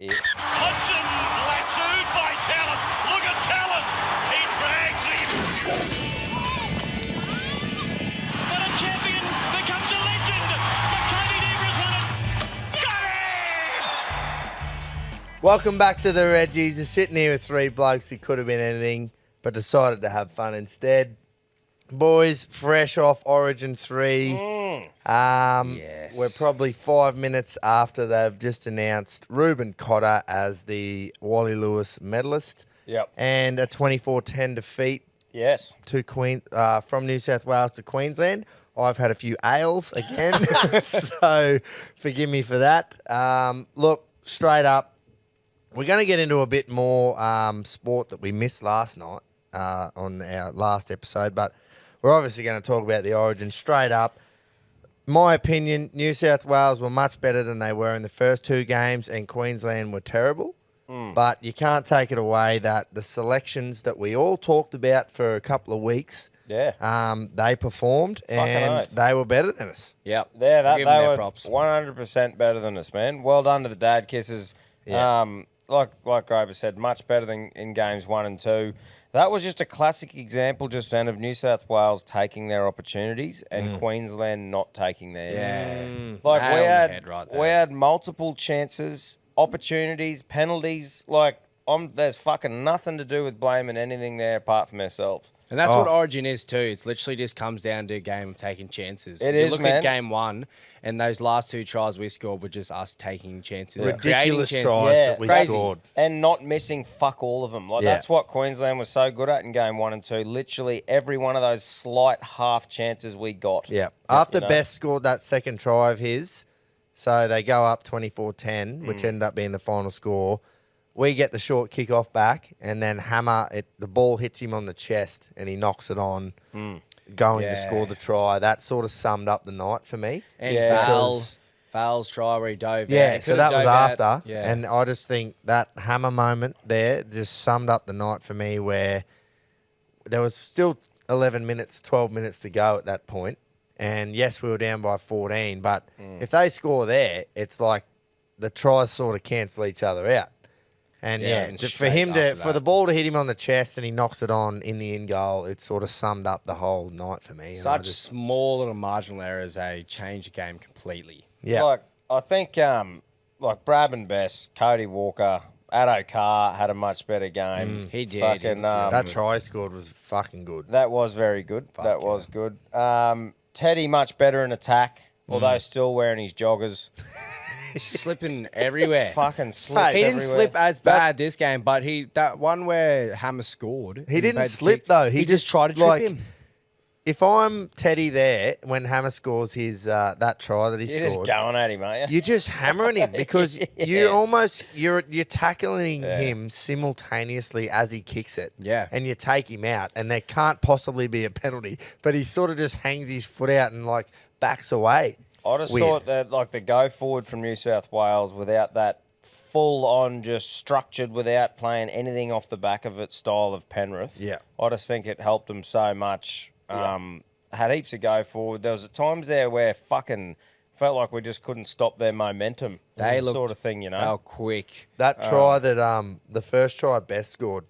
Hudson lassoed by Tallis. Look at Tallis. He drags him. But a champion becomes a legend. Maccabi Debra's won it. Got it! Welcome back to the Reggies. You're sitting here with three blokes who could have been anything, but decided to have fun instead. Boys, fresh off Origin 3. Yes. We're probably 5 minutes after they've just announced Ruben Cotter as the Wally Lewis medalist. Yep. And a 24-10 defeat Yes. to from New South Wales to Queensland. I've had a few ales again, so forgive me for that. Look, straight up, we're going to get into a bit more sport that we missed last night on our last episode, but we're obviously going to talk about the Origin straight up. My opinion, New South Wales were much better than they were in the first two games, and Queensland were terrible. But you can't take it away that the selections that we all talked about for a couple of weeks, they performed and oath. they were better than us. Yep. Yeah, Give they them their were props. 100% better than us, man. Well done to the dad kisses. Yeah. Like Grover said, much better than in games 1 and 2. That was just a classic example just then of New South Wales taking their opportunities and Queensland not taking theirs. Yeah. Like Nail on the head right there. we had multiple chances, opportunities, penalties. Like there's fucking nothing to do with blaming anything there apart from ourselves. And that's what Origin is too. It's literally just comes down to a game of taking chances. It you is, look man. at game 1, and those last 2 tries we scored were just us taking chances. and Ridiculous creating tries chances. that we Crazy. scored. And not missing fuck all of them. Like Yeah. that's what Queensland was so good at in game 1 and 2. Literally every one of those slight half chances we got. Yeah. After you know. Best scored that second try of his, so they go up 24-10, which ended up being the final score. We get the short kick off back, and then the ball hits him on the chest, and he knocks it on, going to score the try. That sort of summed up the night for me. And Yeah. Val's try where he dove Yeah, out. so that was after. Yeah. And I just think that hammer moment there just summed up the night for me, where there was still 11 minutes, 12 minutes to go at that point. And yes, we were down by 14, but if they score there, it's like the tries sort of cancel each other out. And and just for straight him after for the that. ball to hit him on the chest and he knocks it on in the in goal, it sort of summed up the whole night for me. And I Such just, small little marginal errors, they change the game completely. yeah. Like I think like Brab and Bess, Cody Walker, Addo Carr had a much better game. He did. Fucking, that try he scored was fucking good. that was very good. That was good. Teddy much better in attack, although still wearing his joggers. He's slipping everywhere. Fucking slips He didn't everywhere. slip as bad this game, but that one where Hammer scored. He didn't made the slip, kick, though. He just tried to trip him. If I'm Teddy there when Hammer scores his that try that he You're just scored, going at him, aren't you? you're just hammering him because you're tackling him simultaneously as he kicks it. Yeah. And you take him out, and there can't possibly be a penalty, but he sort of just hangs his foot out and like backs away. I just Weird. thought that like the go forward from New South Wales without that full on just structured without playing anything off the back of it style of Penrith. Yeah. I just think it helped them so much. Had heaps of go forward. There was times there where fucking felt like we just couldn't stop their momentum. They looked sort of thing, you know. How quick. That try that the first try Best scored,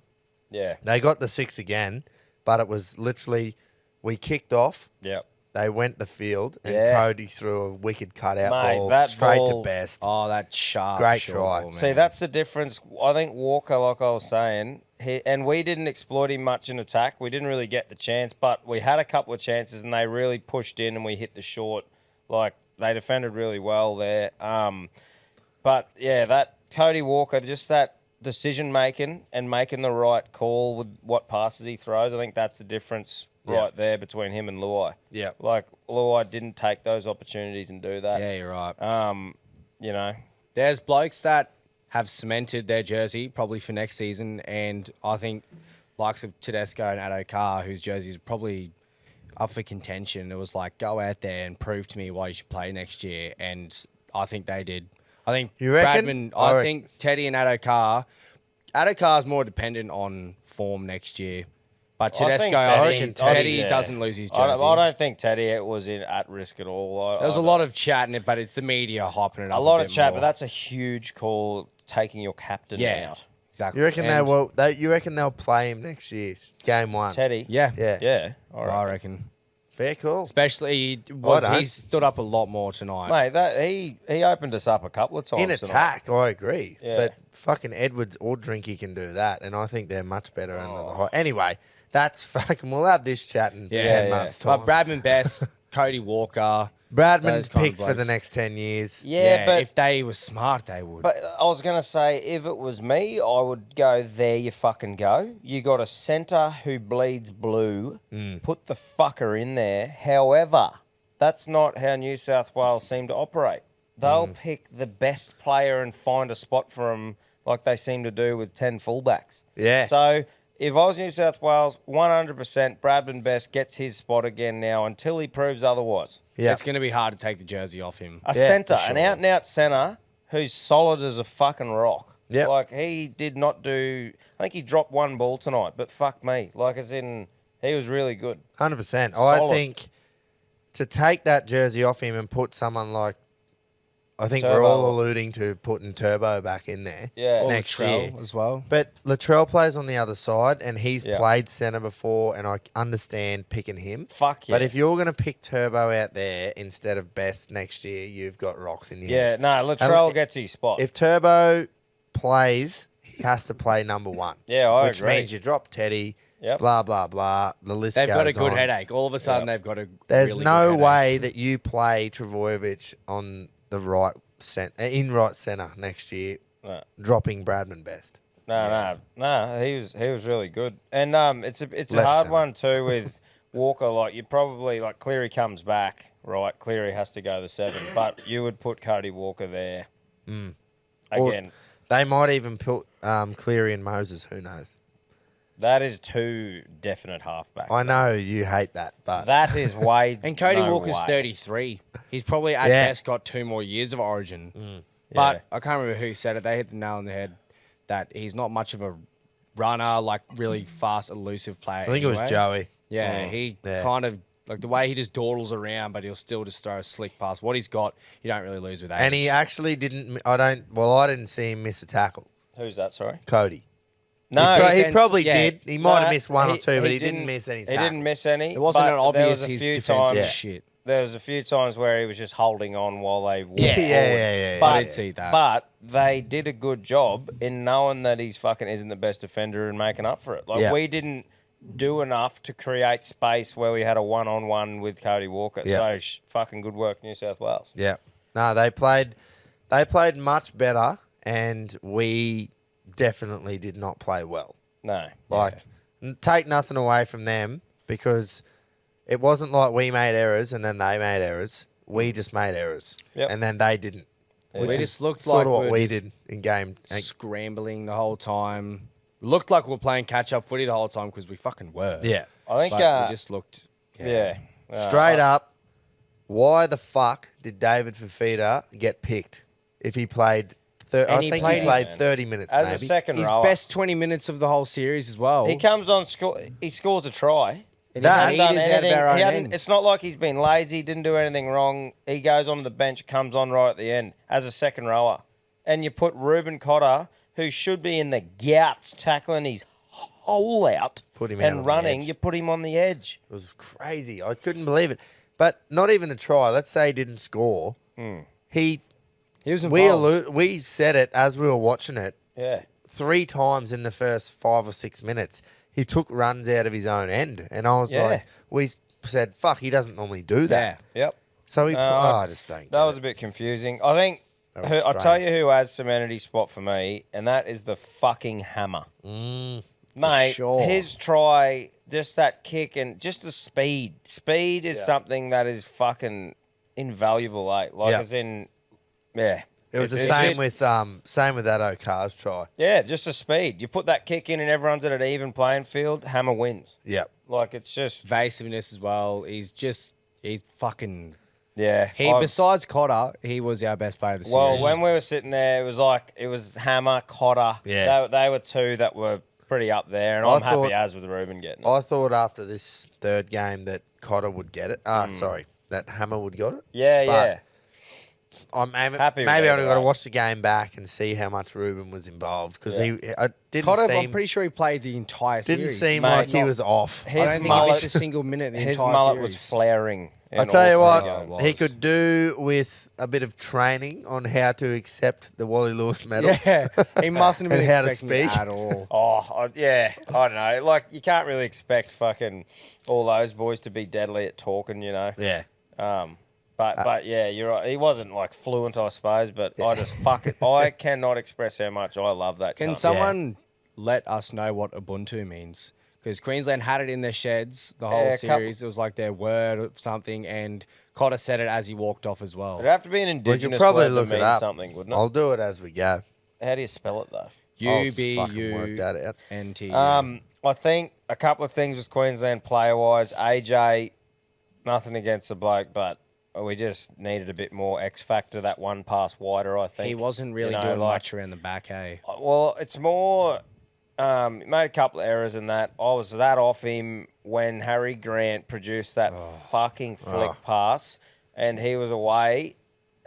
Yeah. they got the 6 again, but it was literally we kicked off. Yep. They went the field, and Yeah. Cody threw a wicked cutout Mate, ball that straight ball- to Best. Oh, that sharp. Great short try. ball, man. See, that's the difference. I think Walker, like I was saying, and we didn't exploit him much in attack. We didn't really get the chance, but we had a couple of chances, and they really pushed in, and we hit the short. Like, they defended really well there. But, yeah, that Cody Walker, just that decision-making and making the right call with what passes he throws, I think that's the difference right there between him and Luai. Yeah. Like, Luai didn't take those opportunities and do that. Yeah, you're right. You know, There's blokes that have cemented their jersey probably for next season, and I think likes of Tedesco and Addo Carr, whose jersey is probably up for contention. It was like, go out there and prove to me why you should play next year, and I think they did. I think You reckon? Bradman, I I reckon. think Teddy and Addo Carr's more dependent on form next year. But I think Tedesco, I Teddy- think Teddy- Teddy yeah. doesn't lose his I jersey. don't think Teddy was at risk at all. There was a lot of chat in it, but it's the media hyping it up. a lot of bit chat, more. but that's a huge call taking your captain Yeah, out. exactly. You reckon And- You reckon they'll play him next year, game 1? Teddy. Yeah, Yeah. Yeah. I reckon. Fair call. Especially don't. he stood up a lot more tonight. Mate, that he opened us up a couple of times In tonight. attack, I agree. Yeah. But fucking Edwards or Drinky can do that, and I think they're much better under Oh. the high. Anyway, that's fucking. We'll have this chat in 10 months' time. But Bradman Best, Cody Walker, Bradman those kind of picks for the blokes. next 10 years. Yeah, but if they were smart, they would. But I was going to say, if it was me, I would go, there you fucking go. You got a centre who bleeds blue. Put the fucker in there. However, that's not how New South Wales seem to operate. They'll pick the best player and find a spot for him like they seem to do with 10 fullbacks. Yeah. So if I was New South Wales, 100% Bradman Best gets his spot again now until he proves otherwise. Yeah. It's going to be hard to take the jersey off him. A Yeah, centre, for an sure. out-and-out centre who's solid as a fucking rock. Yep. Like, he did not do... I think he dropped one ball tonight, but fuck me. Like, as in, he was really good. 100%. I Solid. think to take that jersey off him and put someone like, I think we're Turbo. all alluding to putting Turbo back in there Yeah. Or next Latrell year. as well. But Latrell plays on the other side, and he's Yeah. played centre before, and I understand picking him. Fuck yeah. But if you're going to pick Turbo out there instead of Best next year, you've got rocks in the Yeah, head. no, Latrell And gets his spot. If Turbo plays, he has to play number 1. Yeah, I which agree. means you drop Teddy, Yep. blah, blah, blah. The list They've goes got a good on. headache. All of a sudden, Yeah. they've got a There's really no good headache. way that you play Travojevic on the right in right centre next year, No. dropping Bradman Best. No, he was really good. And it's a Left hard centre. one too with Walker. Like, you probably, like, Cleary comes back, right? Cleary has to go the 7, but you would put Cody Walker there. Or Again, they might even put Cleary and Moses. Who knows? that is 2 definite halfbacks. I know you hate that, but That is way. And Cody no Walker's way. 33. He's probably at Yeah. best got 2 more years of origin. But Yeah. I can't remember who said it. They hit the nail on the head that he's not much of a runner, like really fast, elusive player. I think it was anyway. Joey. Yeah, he Yeah. kind of like the way he just dawdles around, but he'll still just throw a slick pass. What he's got, you don't really lose with that. And he actually didn't. I didn't see him miss a tackle. Who's that? Sorry. Cody. No, He defense, probably yeah. did. He might have No, missed one or two, but he didn't miss any He tackles. didn't miss any. It wasn't but an there obvious was a his few defense times. was shit. There was a few times where he was just holding on while they walked Yeah. forward. Yeah. But, I did see that. But they did a good job in knowing that he's fucking isn't the best defender and making up for it. Like, Yeah. we didn't do enough to create space where we had a one-on-one with Cody Walker. Yeah. So fucking good work, New South Wales. Yeah. No, they played much better, and we definitely did not play well. No. Like, take nothing away from them, because it wasn't like we made errors and then they made errors. We just made errors, Yep. and then they didn't. Yeah. Which We is just looked sort like of what we we just did in game. scrambling the whole time. Looked like we were playing catch up footy the whole time because we fucking were. Yeah. I think, But we just looked. yeah. Straight up, why the fuck did David Fafita get picked if he played? I And he think played he played his- 30 minutes, as a maybe. second His rower. best 20 minutes of the whole series as well. He comes on, he scores a try. And That- he Hasn't done is out of anything. our He own hadn't- end. it's not like he's been lazy, didn't do anything wrong. He goes onto the bench, comes on right at the end as a second rower. And you put Reuben Cotter, who should be in the gouts tackling his hole out Put him out on and the running, edge. you put him on the edge. It was crazy. I couldn't believe it. But not even the try. Let's say he didn't score. He was involved. we said it as we were watching it Yeah. 3 times in the first 5 or 6 minutes. He took runs out of his own end, and I was Yeah. like, we said, "Fuck, he doesn't normally do that." Yeah. Yep. So he, I just don't. That get was it. a bit confusing. I think That was I'll tell strange. you who has cemented spot for me, and that is the fucking Hammer. Mate, sure. his try, just that kick and just the speed. Speed is something that is fucking invaluable, eh? Like, Yeah. as in, yeah. It was the It's same just- with that O'Carr's try. Yeah, just the speed. You put that kick in and everyone's at an even playing field, Hammer wins. Yep. Like, it's just, Evasiveness as well. He's fucking. yeah. Besides Cotter, he was our best player of the series. Well, when we were sitting there, it was Hammer, Cotter. Yeah. They were 2 that were pretty up there, and I I'm happy thought- as with Ruben getting it. I thought after this third game that Cotter would get it. Sorry, that Hammer would get it. Yeah, But yeah. Happy with maybe I've either got to way. watch the game back and see how much Ruben was involved because Yeah. I didn't Cotter, I'm seem pretty sure he played the entire didn't series. seem Mate, like he not- was off. I His don't think he mullet- missed a single minute in the His entire mullet series. was flaring. I tell you all what, three Oh, games. it he was. could do with a bit of training on how to accept the Wally Lewis medal. Yeah, he mustn't have been And how to expecting it speak. at all. Yeah, I don't know. Like, you can't really expect fucking all those boys to be deadly at talking, you know. Yeah. But yeah, you're right. He wasn't like fluent, I suppose. But I just I cannot express how much I love that. Can cunt. someone let us know what Ubuntu means? Because Queensland had it in their sheds the whole Yeah, series. It was like their word or something, and Cotter said it as he walked off as well. It'd have to be an We indigenous could probably word look to it mean up. something, wouldn't it? I'll do it as we go. How do you spell it though? I'll fucking work that out. UBUNT. I think a couple of things with Queensland player-wise. AJ, nothing against the bloke, but we just needed a bit more X factor. That one pass wider, I think. He wasn't really You know, doing like- much around the back, hey? Well, it's more. Made a couple of errors in that. I was that off him when Harry Grant produced that fucking flick pass, and he was away.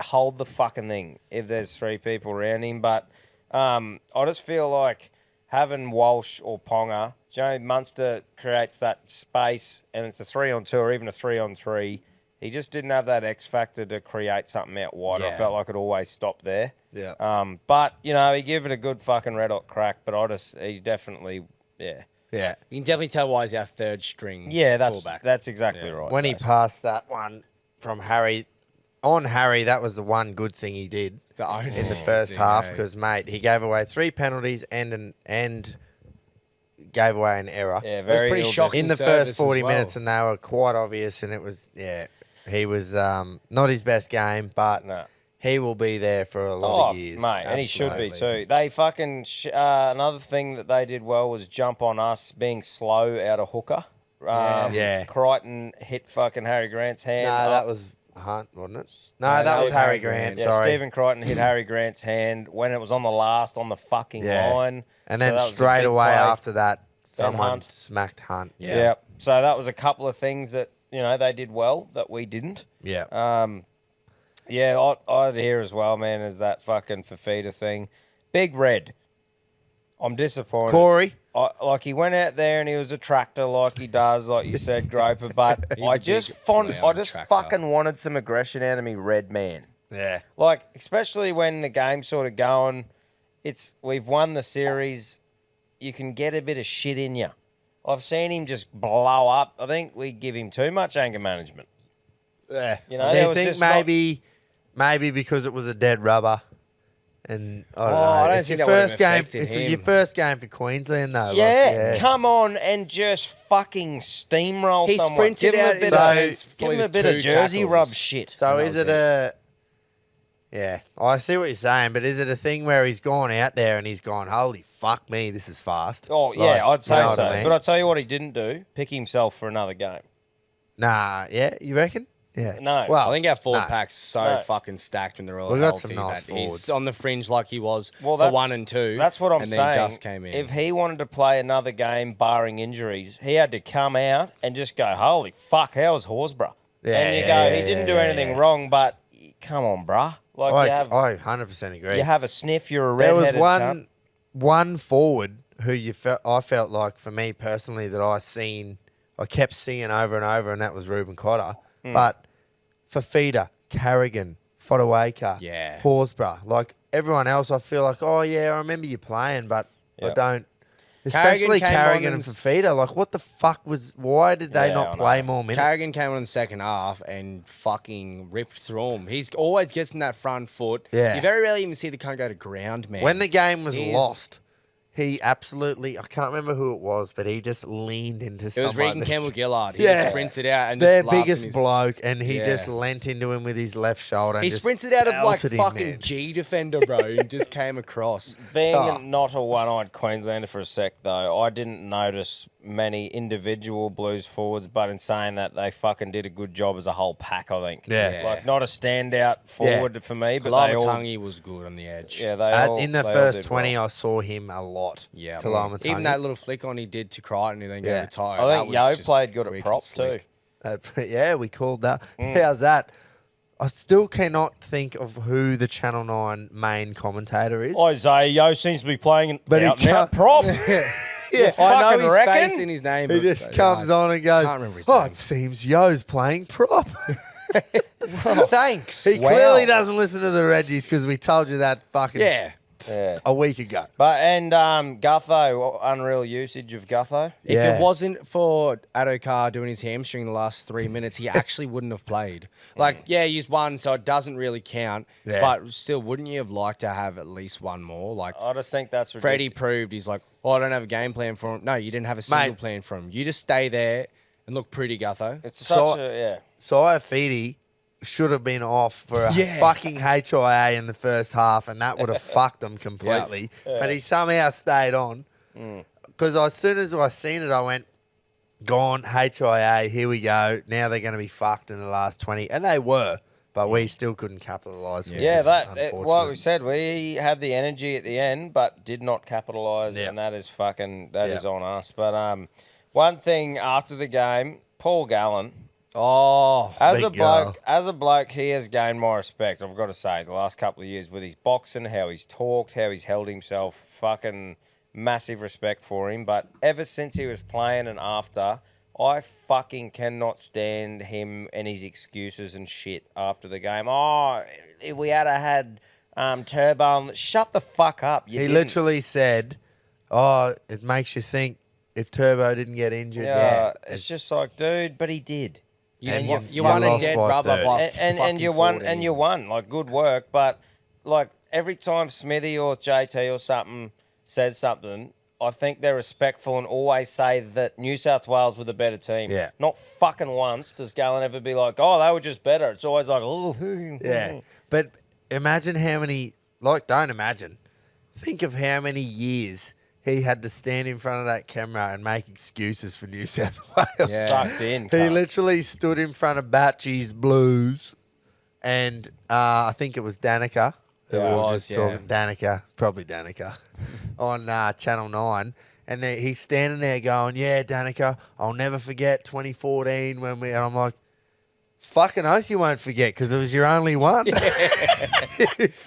Hold the fucking thing if there's three people around him. But I just feel like having Walsh or Ponga, Munster creates that space, and it's a 3-on-2 or even a 3-on-3. He just didn't have that X factor to create something out wide. I Yeah. felt like it always stopped there. Yeah. But you know, he gave it a good fucking red hot crack. But he's definitely, yeah, Yeah. You can definitely tell why he's our third string fullback. that's exactly Yeah. right. When he Jason. passed that one from Harry, on Harry, that was the one good thing he did The only in the thing, first half hey. because, mate, he gave away 3 penalties and gave away an error. yeah, was very pretty ill shocking. In the service first as 40 well. minutes, and they were quite obvious, and it was, he was not his best game, but No. he will be there for a lot Oh, of years. mate, and he should be Absolutely. too. They fucking another thing that they did well was jump on us being slow out of hooker. Yeah. Crichton hit fucking Harry Grant's hand. No, up. that was Hunt, wasn't it? No, No, that was Harry Grant. Yeah, Sorry. Stephen Crichton hit Harry Grant's hand when it was on the fucking Yeah. line. And So then that was a straight big away play. after that, someone Hunt. smacked Hunt. Yeah. So that was a couple of things that, you know, they did well that we didn't. Yeah. Yeah, I'd hear as well, man, is that fucking Fafita thing. Big Red. I'm disappointed. Corey. Like, he went out there and he was a tractor like he does, like you said, Groper. But He's I a just big player I on just tractor. fucking wanted some aggression out of me, Red man. Yeah. Like, especially when the game's sort of going, we've won the series. You can get a bit of shit in you. I've seen him just blow up. I think we give him too much anger management. Yeah. You know, do there you was think just not- maybe because it was a dead rubber? And I don't know. I don't It's think your that would've first game. affected It's him. your first game for Queensland, though. Yeah, come on and just fucking steamroll He someone. sprinted Give him out a in bit So- of, defense, give him probably a bit of 2 jersey tackles. rub shit. So And is that it was Yeah, I see what you're saying, but is it a thing where he's gone out there and he's gone, holy fuck me, this is fast? Oh, yeah, Like, I'd say you know what so. I mean? But I'll tell you what he didn't do. Pick himself for another game. Nah, yeah, you reckon? Yeah. No. Well, I think our forward no. pack's so No. fucking stacked when they're all We've got healthy some nice that he's forwards. on the fringe like he was Well, for that's- 1 and 2. That's what I'm and saying. then just came in. If he wanted to play another game, barring injuries, he had to come out and just go, holy fuck, how was Horsburgh? Yeah, and you yeah, go, yeah, he didn't do yeah, anything yeah. wrong, but come on, bruh. Like, I 100% agree. you have a sniff, you're a There was redheaded cunt. one forward who I felt like, for me personally, that I kept seeing over and over, and that was Ruben Cotter. Hmm. But Fafita, Carrigan, Fodawaker, Yeah. Horsburgh, like everyone else, I feel like, oh yeah, I remember you playing, but I Yep. don't. Especially came on Carrigan and and Fafita, like what the fuck why did they Yeah, not I play know. more minutes? Carrigan came on in the second half and fucking ripped through him. He's always gets in that front foot. Yeah. You very rarely even see the cunt go to ground, man. When the game was He's- lost, he absolutely, I can't remember who it was, but he just leaned into It was someone. Regan that- Campbell-Gillard. He Yeah. sprinted out and Their just laughed biggest in his- bloke, and he Yeah. just leant into him with his left shoulder. And He just sprinted out of like belted him, fucking man. G defender, bro, and just came across. Being Oh. not a one-eyed Queenslander for a sec, though, I didn't notice many individual Blues forwards, but in saying that, they fucking did a good job as a whole pack, I think. Yeah. Like, not a standout forward for me, but they all... Kalamatangi was good on the edge. Yeah, they all... In the they all first did 20, well. I saw him a lot. Yeah. Kalamatangi. Even that little flick on he did to Crichton and then Yeah. go to Ty. I think Yo played good at props, too. Yeah, we called that. How's that? I still cannot think of who the Channel 9 main commentator is. Isaiah Yo seems to be playing But he out and out can't- prop. Yeah, I know fucking his reckon? face and his name. he but- just comes on and goes, can't remember his oh, name. it seems Yo's playing prop. Thanks. He clearly doesn't listen to the Reggies because we told you that fucking Yeah. Yeah. a week ago. But Gutho, unreal usage of Gutho. If Yeah. it wasn't for Adokar doing his hamstring the last 3 minutes, he actually wouldn't have played. Like, yeah, he's one, so it doesn't really count. Yeah. But still, wouldn't you have liked to have at least one more? Like, I just think that's Freddie ridiculous. proved he's like, oh, I don't have a game plan for him. No, you didn't have a single Mate. plan for him. You just stay there and look pretty, Gutho. It's So- such a yeah. Saifidi should have been off for a Yeah. fucking HIA in the first half, and that would have fucked them completely. But he somehow stayed on. Because as soon as I seen it, I went, gone, HIA, here we go. Now they're going to be fucked in the last 20. And they were, but we still couldn't capitalise. which Yeah, is like unfortunate. we said, we had the energy at the end, but did not capitalise, Yeah. and that is fucking that is Yeah. on us. But one thing after the game, Paul Gallen, Oh, as Big a bloke, he has gained my respect. I've got to say, the last couple of years with his boxing, how he's talked, how he's held himself, fucking massive respect for him. But ever since he was playing and after, I fucking cannot stand him and his excuses and shit after the game. Oh, if we had Turbo, and shut the fuck up. You He didn't. literally said, oh, it makes you think if Turbo didn't get injured. Yeah, it's just like, dude, but he did. you, And you, you- you you won a lost dead by rubber 30. by and fucking you won 14. and you won, like, good work. But like every time Smithy or JT or something says something, I think they're respectful and always say that New South Wales were the better team. Yeah. Not fucking once does Gallen ever be like, oh, they were just better. It's always like, oh, Yeah. But imagine how many, don't imagine. Think of how many years he had to stand in front of that camera and make excuses for New South Wales. Yeah. sucked in. He cunt. literally stood in front of Batchy's Blues and I think it was Danica. Who Yeah, we it were was, just yeah. talking, Danica, probably Danica, on Channel 9. And he's standing there going, yeah, Danica, I'll never forget 2014 when we... And I'm like, fucking oath you won't forget because it was your only one.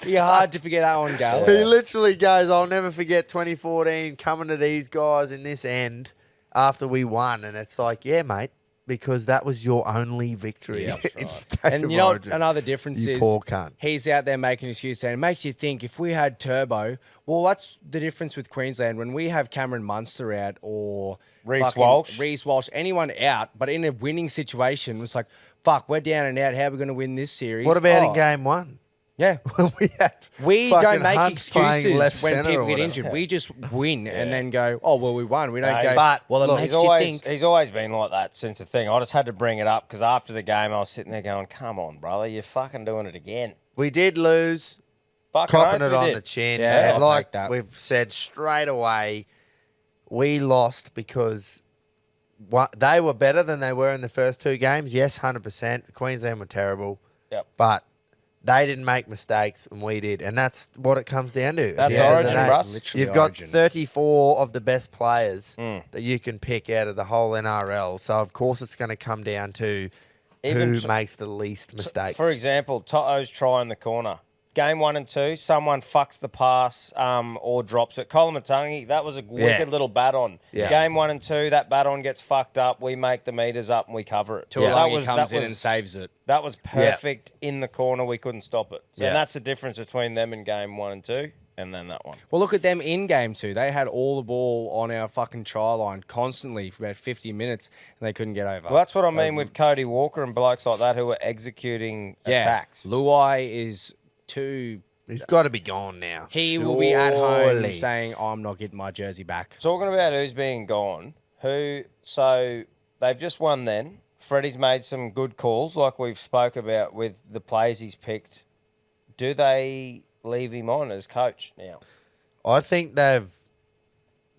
You're hard to forget that one, Gal. He literally goes, I'll never forget 2014 coming to these guys in this end after we won. And it's like, yeah, mate, because that was your only victory in State And of you know what Origin. another difference You is? poor cunt. He's out there making excuses and it makes you think if we had Turbo, well, that's the difference with Queensland. When we have Cameron Munster out or Reece Walsh. Reece Walsh, anyone out, but in a winning situation, it's like, fuck, we're down and out. How are we going to win this series? What about Oh, in game one? Yeah. When we had We fucking don't make Hunt playing left excuses when centre people or get whatever. injured. We just win and then go, oh, well, we won. We don't No, go, but well, it look, makes He's you always, think. he's always been like that since the thing. I just had to bring it up because after the game, I was sitting there going, come on, brother, you're fucking doing it again. We did lose, Fucking copping oath it we on did. the chin. Yeah, and I'll like take that. we've said straight away, we lost because they were better than they were in the first two games. Yes, 100%. Queensland were terrible. Yep. But they didn't make mistakes and we did. And that's what it comes down to. at That's the end of the Origin, day. Russ. Literally You've got Origin. 34 of the best players that you can pick out of the whole NRL. So, of course, it's going to come down to Even who makes the least mistakes. For example, Toto's try in the corner. Game 1 and 2, someone fucks the pass or drops it. Kolomatangi, that was a wicked little bat on. Yeah. Game 1 and 2, that bat on gets fucked up. We make the meters up and we cover it. Tuolungi comes in and saves it. That was perfect in the corner. We couldn't stop it. So Yeah. and that's the difference between them in game 1 and 2 and then that one. Well, look at them in game 2. They had all the ball on our fucking try line constantly for about 50 minutes and they couldn't get over. Well, that's what I mean with Cody Walker and blokes like that who are executing yeah. attacks. Luai is too... He's got to be gone now. He will be at home Surely. saying, I'm not getting my jersey back. Talking about who's being gone, so they've just won then. Freddie's made some good calls like we've spoke about with the players he's picked. Do they leave him on as coach now? I think they've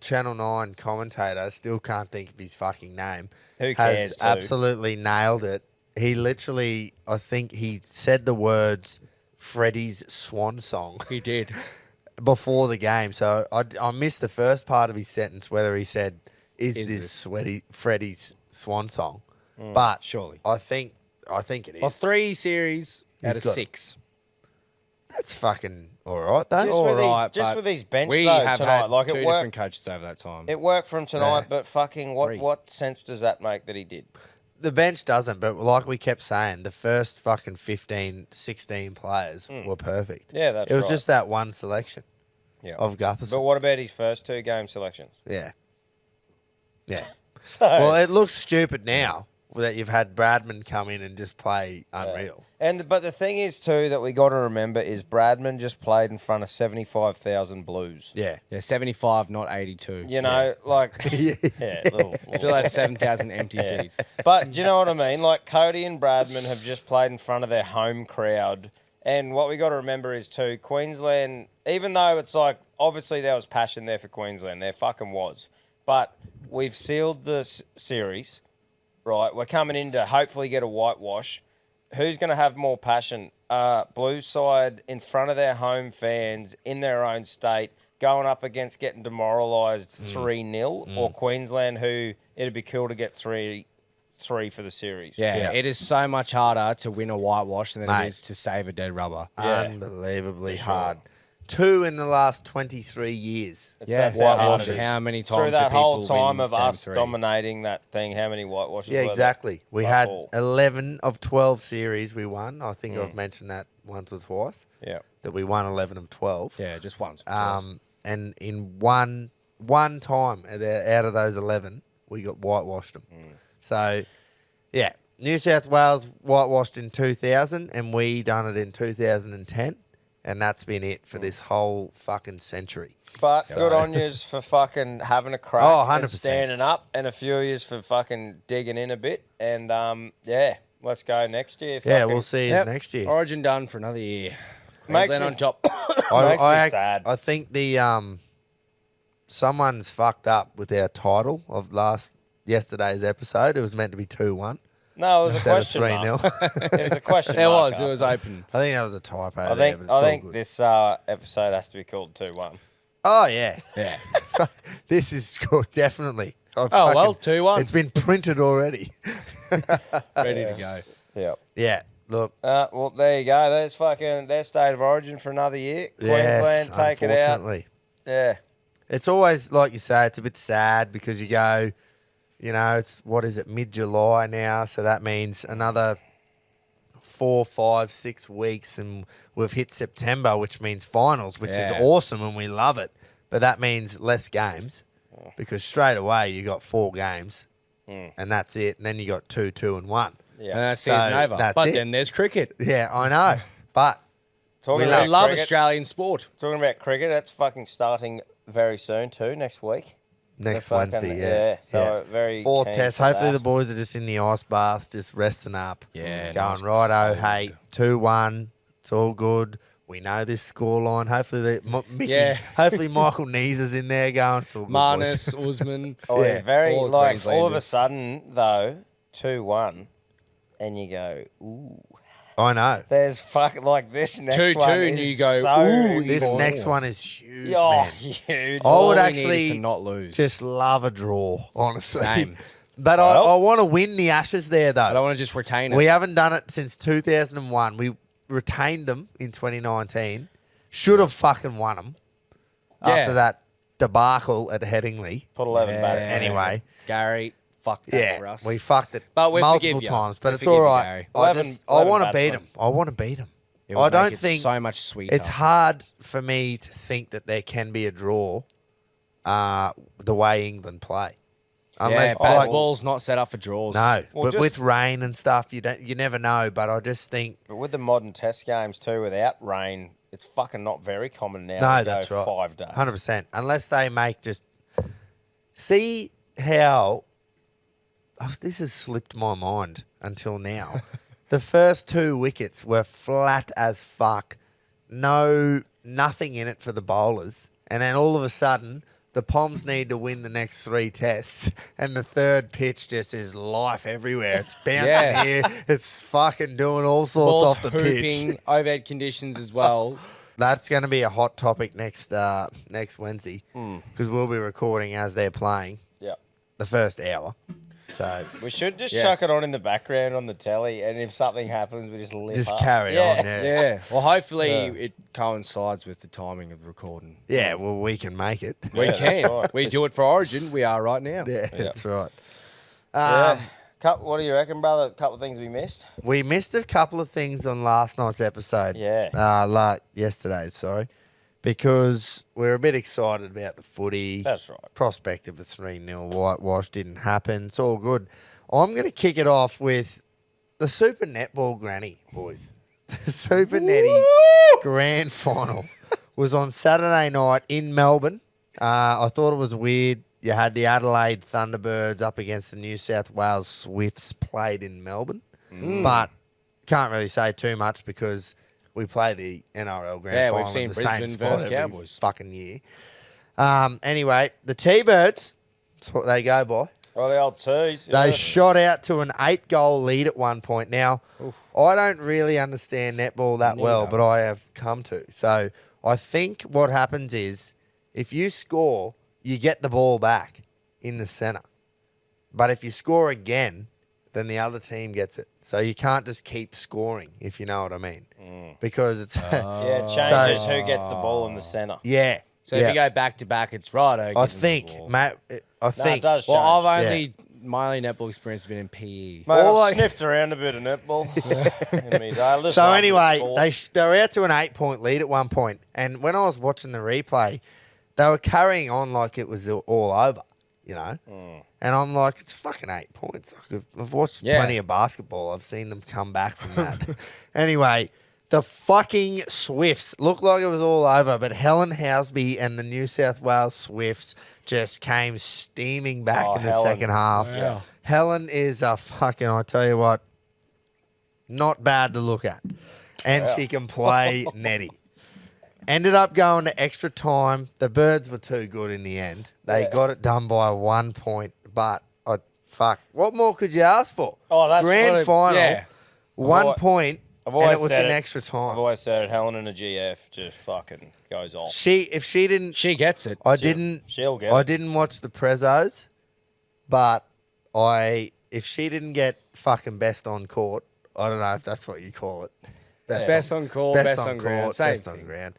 Channel 9 commentator, still can't think of his fucking name, Who has cares, too? absolutely nailed it. He literally, I think he said the words Freddie's swan song He did. before the game. So I missed the first part of his sentence, whether he said, is Is this Freddie's swan song? But surely. I think it is. Well, 3 series Out He's of got- 6. That's fucking all right, though. Just All with right, these, just but with these bench we though have tonight, had like two it different worked. coaches over that time. It worked from tonight, Yeah. but fucking Three. what sense does that make that he did? The bench doesn't, but like we kept saying, the first fucking 15, 16 players were perfect. Yeah, that's It was right. just that one selection Yeah. of Gutherson. But what about his first 2 game selections? Yeah. Yeah. So, Well, it looks stupid now that you've had Bradman come in and just play unreal. but the thing is too that we got to remember is Bradman just played in front of 75,000 Blues. Yeah. Yeah, 75, not 82. You know, like yeah, little, Still had 7,000 empty seats. But do you know what I mean? Like Cody and Bradman have just played in front of their home crowd. And what we got to remember is too, Queensland, even though it's like, obviously there was passion there for Queensland, there fucking was. But we've sealed the series, right? We're coming in to hopefully get a whitewash. Who's going to have more passion? Blue side in front of their home fans in their own state, going up against getting demoralised 3-0, or Queensland, who it'd be cool to get 3 for the series. Yeah, Yeah. it is so much harder to win a whitewash than Mate. it is to save a dead rubber. Unbelievably hard. 2 in the last 23 years. That's Yeah, how hard whitewashes. it is. How many Through times that do whole people time win of game us 3? dominating that thing, how many whitewashes Yeah, were there? exactly. We Fuck had all. 11 of 12 series we won. I think I've mentioned that once or twice, Yeah. that we won 11 of 12. Yeah, just once. And in one time out of those 11, we got whitewashed them. So, yeah, New South Wales whitewashed in 2000, and we done it in 2010, and that's been it for this whole fucking century. But good on yous for fucking having a crack Oh, and 100%. standing up, and a few of yous for fucking digging in a bit. And, yeah, let's go next year. Yeah, Fucking- we'll see you next year. Origin done for another year. Makes Queensland me- on top. Makes me sad. I think the someone's fucked up with our title of yesterday's episode. It was meant to be 2-1. No, it was a Instead of question 3-0. mark. It was a question It mark. was. It was open. I think that was a typo. I there, think but it's all good. this episode has to be called 2-1. Oh yeah, Yeah. this is good, definitely. Oh, well, 2-1. It's been printed already. Ready to go. Yeah. Yeah, look. Well, there you go. There's fucking their state of origin for another year. Yes, Queensland take it out. unfortunately. Yeah. It's always, like you say, it's a bit sad because you go, you know, it's, what is it, mid-July now, so that means another 4, 5, 6 weeks and we've hit September, which means finals, which is Yeah. awesome and we love it. But that means less games because straight away you got 4 games and that's it. And then you got 2, 2 and 1. Yeah. And that's So, season over. that's But it. then there's cricket. Yeah, I know. But Talking We about I love cricket, Australian sport. Talking about cricket, that's fucking starting very soon too, next week. next The fucking- Wednesday, yeah. so very 4th keen test. for Hopefully that. the boys are just in the ice baths, just resting up. Yeah, Going, nice righto, cold. hey, 2-1. It's all good. We know this scoreline. Hopefully, Mickey, Yeah. hopefully Michael Nees is in there going, it's all good, boys." Manus, Usman. Oh, yeah, Yeah. very all the like all of a Queenslanders. sudden though, 2-1, and you go, ooh. I know. There's fucking like this next 2-2 one and is you go, so ooh, This Important. next one is huge, oh, man. huge. I All would we need actually is to not lose. just love a draw, honestly. Same. But Well- I want to win the Ashes there, though. I don't want to just retain it. We haven't done it since 2001. We retained them in 2019. Should have fucking won them after that debacle at Headingley. Put 11 bats. Anyway, Gary, fuck that yeah, for us. we fucked it But we multiple forgive you. times. But We it's forgive all you, right. Gary. I 11 want to beat batsmen. them. I want to beat them. It would I make don't it think so much sweeter. it's hard for me to think that there can be a draw the way England play. Yeah, Unless, baseball's not set up for draws. no, Well, but just- with rain and stuff, you never know. But I just think But with the modern test games too, without rain, it's fucking not very common now. no, to that's go right, 5 days. 100%. Unless they make just see how this has slipped my mind until now. The first 2 wickets were flat as fuck, nothing in it for the bowlers, and then all of a sudden. The Poms need to win the next 3 tests, and the third pitch just is life everywhere. It's bouncing Yeah. here. It's fucking doing all sorts Balls off the pitch. hooping, overhead conditions as well. That's going to be a hot topic next Wednesday Hmm. because we'll be recording as they're playing Yeah. the first hour. So We should just Yes. chuck it on in the background on the telly, and if something happens, we just lift just up. carry on. Yeah. Yeah. Well, hopefully Yeah. it coincides with the timing of recording. Yeah, well, we can make it. We that's can. right. We do it for Origin. We are right now. Yeah, that's right. Yeah. What do you reckon, brother? A couple of things we missed. We missed a couple of things on last night's episode. Yeah. Yesterday's, sorry. Because we're a bit excited about the footy. That's right. Prospect of a 3-0 whitewash didn't happen. It's all good. I'm going to kick it off with the Super Netball Granny, boys. The Super Netty Grand Final was on Saturday night in Melbourne. I thought it was weird. You had the Adelaide Thunderbirds up against the New South Wales Swifts played in Melbourne. But can't really say too much because we play the NRL Grand Yeah, Final we've seen in the same Brisbane spot versus every Cowboys. fucking year. Anyway, the T-Birds, that's what they go by. Oh, the old twos. They shot out to an 8-goal lead at one point. Now, I don't really understand netball that well, Neither. but I have come to. So I think what happens is if you score, you get the ball back in the centre. But if you score again, then the other team gets it. So you can't just keep scoring, if you know what I mean. Because it's... Yeah, it changes who gets the ball in the centre. yeah. So yeah. if you go back to back, it's right. I think, mate, I No, think... it does change. Well, I've only my only netball experience has been in PE. Mate, all I've I- sniffed around a bit of netball. in me day. I just So love the anyway, sport. they were out to an 8-point lead at one point, and when I was watching the replay, they were carrying on like it was all over, you know. And I'm like, it's fucking 8 points. Like, I've watched Yeah. plenty of basketball. I've seen them come back from that. Anyway, the fucking Swifts looked like it was all over, but Helen Houseby and the New South Wales Swifts just came steaming back Oh, in the Helen. second half. Yeah. Helen is a fucking, I tell you what, not bad to look at. And she can play netty. Ended up going to extra time. The Birds were too good in the end. They got it done by 1 point, but what more could you ask for? Oh, that's Grand what it- final, yeah. 1 always- point, I've and always it was said in it. extra I've time. always said it. Helen and a GF just fucking goes off. If she didn't, She gets it. I didn't. She'll get I it. didn't watch the prezos, but if she didn't get fucking best on court, I don't know if that's what you call it. Best on court, best on ground, same best on thing. ground.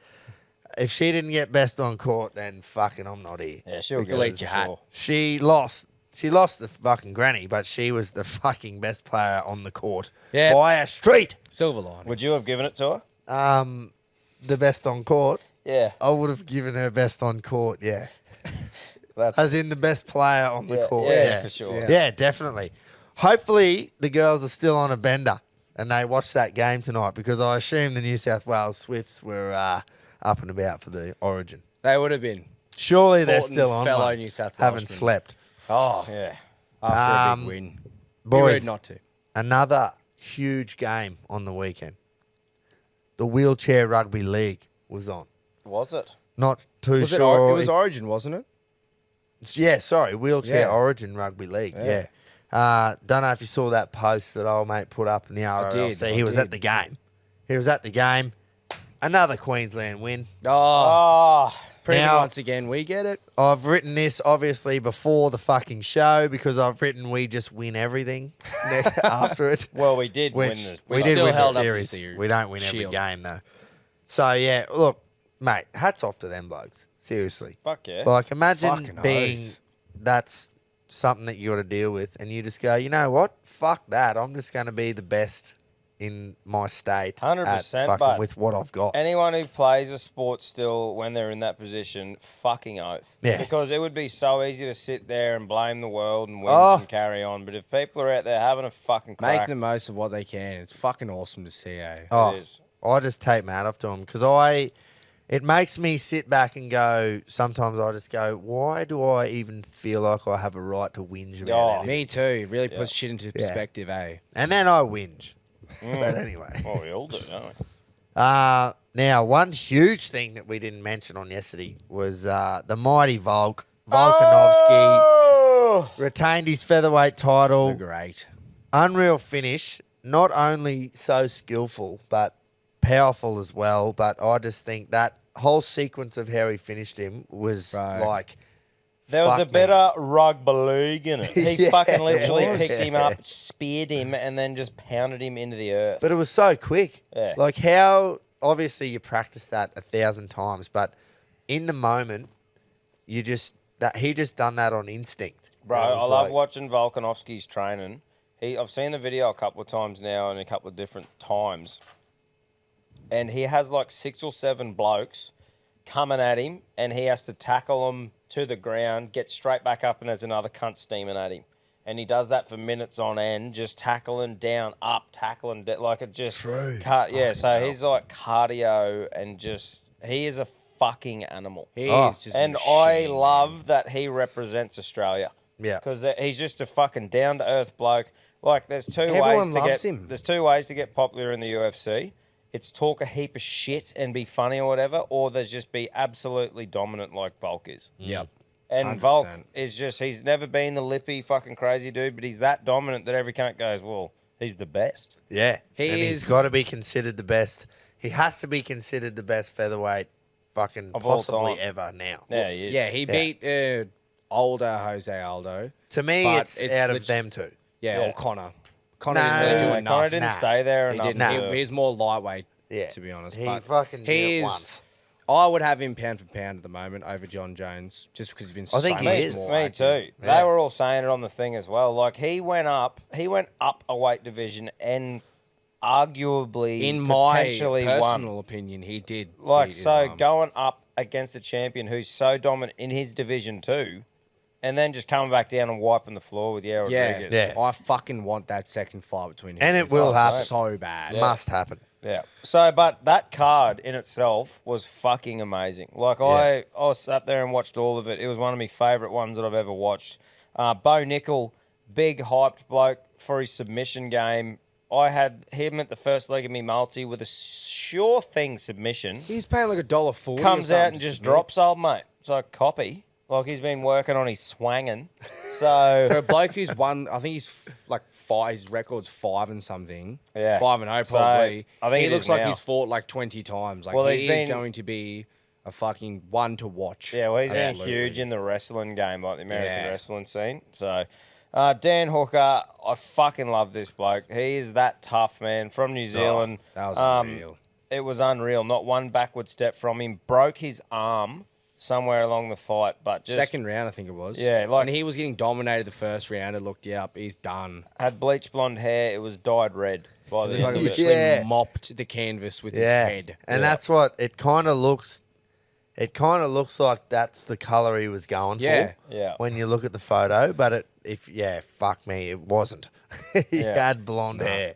If she didn't get best on court, then fucking I'm not here. Yeah, she'll You'll get it. eat your for hat. sure. She lost. She lost the fucking granny, but she was the fucking best player on the court Yeah. by a street. Silver lining. Would you have given it to her? The best on court. Yeah. I would have given her best on court. Yeah, That's as in the best player on the Yeah, court. yeah, Yeah, for sure. Yeah, definitely. Hopefully the girls are still on a bender and they watch that game tonight because I assume the New South Wales Swifts were up and about for the Origin. They would have been. Surely they're Supporting still on. fellow one. New South Haven't Welshmen. slept. Oh, yeah. after a big win. Be Boys, rude not to. another huge game on the weekend. The wheelchair rugby league was on. Was it? Not too Was it? sure. It was Origin, wasn't it? Yeah, sorry, wheelchair Yeah. Origin rugby league. Yeah. Yeah. Don't know if you saw that post that old mate put up in the RLC. did, He I was did. at the game. He was at the game. Another Queensland win. Oh, Oh, proving Now- once again we get it. I've written this obviously before the fucking show because I've written we just win everything after it. well, we did win Which the. we still did win held the up the series. series. We don't win every Shield. game though. So yeah, look, mate, hats off to them blokes. Seriously. Fuck yeah. Like imagine Fucking being oath. that's something that you got to deal with and you just go, you know what? Fuck that. I'm just going to be the best in my state 100%, at fucking but with what I've got. Anyone who plays a sport still, when they're in that position, fucking oath. Yeah. Because it would be so easy to sit there and blame the world and whinge Oh. and carry on. But if people are out there having a fucking crack, Making the most of what they can. It's fucking awesome to see, eh? Oh, it is. I just take my hat off to them because it makes me sit back and go, sometimes I just go, why do I even feel like I have a right to whinge about Oh, anything? Me too. It really puts shit into perspective, eh? And then I whinge. But anyway. Well, we all do, don't we? Now, one huge thing that we didn't mention on yesterday was the mighty Volkanovski Oh! retained his featherweight title. Great. Unreal finish. Not only so skillful, but powerful as well. But I just think that whole sequence of how he finished him was Right. like There was a fuck me. better rugby league in it. He Yeah, fucking literally it was. picked him up, speared him, and then just pounded him into the earth. But it was so quick. Yeah. Like how obviously you practice that 1,000 times, but in the moment, he just done that on instinct. Bro, And it I was love like- watching Volkanovski's training. I've seen the video a couple of times now and a couple of different times. And he has like 6 or 7 blokes coming at him and he has to tackle them to the ground, get straight back up and there's another cunt steaming at him. And he does that for minutes on end, just tackling down, up, tackling down. Like it just... True. Yeah, so he's like cardio and just... He is a fucking animal. He Oh. is just a And machine, I man. love that he represents Australia. Yeah. Because he's just a fucking down to earth bloke. Like there's two Everyone ways to loves get him. there's 2 ways to get popular in the UFC. It's talk a heap of shit and be funny or whatever, or there's just be absolutely dominant like Volk is. Yep. And Volk 100%. is just he's never been the lippy fucking crazy dude, but he's that dominant that every cunt goes, well, he's the best. Yeah. He and he's is- got to be considered the best. He has to be considered the best featherweight fucking Of all possibly time. ever now. Yeah, he is. Yeah, he beat older Jose Aldo. To me, But it's it's out of leg- them two. Yeah, Yeah. or Connor. Connor Nah. didn't really do Yeah, enough. Connor didn't Nah. stay there He enough. didn't. to- He's more lightweight, Yeah. to be honest. He but fucking did he it is. once. I would have him pound for pound at the moment over John Jones, just because he's been. I think so he much is. more Me active. too. Yeah. They were all saying it on the thing as well. Like he went up a weight division and arguably In my potentially personal won. opinion, he did. Like beat his so arm. going up against a champion who's so dominant in his division too, and then just coming back down and wiping the floor with Yair Yeah, Rodriguez. Yeah. I fucking want that second fight between him. And it It's will happen. so bad. Must happen. Yeah. So, but that card in itself was fucking amazing. Like I sat there and watched all of it. It was one of my favourite ones that I've ever watched. Bo Nickel, big hyped bloke for his submission game. I had him at the first leg of me multi with a sure thing submission. He's paying like $1.40. Comes out and just drops old mate. So copy. Like he's been working on his swanging. So For a bloke who's won, I think he's like 5. His record's 5 and something. Yeah. 5-0 So, probably. I think he it looks is like now. he's fought like 20 times. Like Well, he he's is been- going to be a fucking one to watch. yeah, well, he's been Absolutely. huge in the wrestling game, like the American Yeah. wrestling scene. So, Dan Hooker, I fucking love this bloke. He is that tough, man, from New Zealand. That was unreal. It was unreal. Not one backward step from him. Broke his arm somewhere along the fight, but just Second round, I think it was. Yeah, like- and he was getting dominated the first round. It looked, he's done. had bleach blonde hair. It was dyed red by the He's like end of it. literally Yeah. mopped the canvas with his Yeah. head. And that's what it kind of looks. It kind of looks like that's the color he was going Yeah. for. Yeah. When you look at the photo, but fuck me, it wasn't. He Yeah. had blonde hair.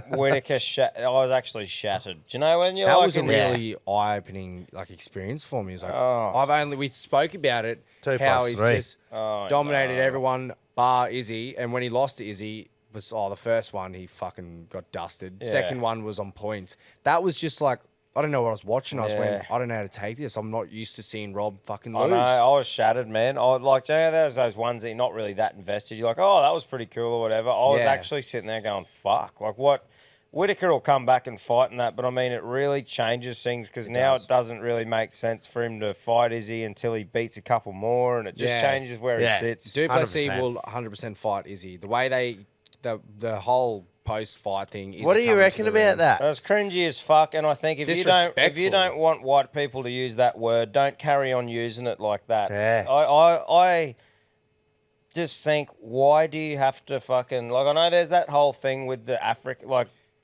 Whitaker, I was actually shattered. Do you know when you're That like was a in- really eye-opening experience for me. It was like Oh. we spoke about it, 2 how plus he's 3. just Oh, dominated no. everyone bar Izzy, and when he lost to Izzy was the first one he fucking got dusted. Yeah. Second one was on points. That was just like I don't know what I was watching. I was Yeah. went, I don't know how to take this. I'm not used to seeing Rob fucking I lose. know, I was shattered, man. I like, there's those ones that you're not really that invested. You're like, oh, that was pretty cool or whatever. I was Yeah. actually sitting there going, fuck. Like, what? Whitaker will come back and fight in that, but I mean, it really changes things because now does. it doesn't really make sense for him to fight Izzy until he beats a couple more, and it just Yeah. changes where Yeah. he sits. Duplessis 100%. will 100% fight Izzy. The way the whole post-fight thing is. What do you reckon about that? That's cringy as fuck, and I think if you Disrespectful. don't want white people to use that word, don't carry on using it like that. Yeah. I just think, why do you have to fucking I know there's that whole thing with the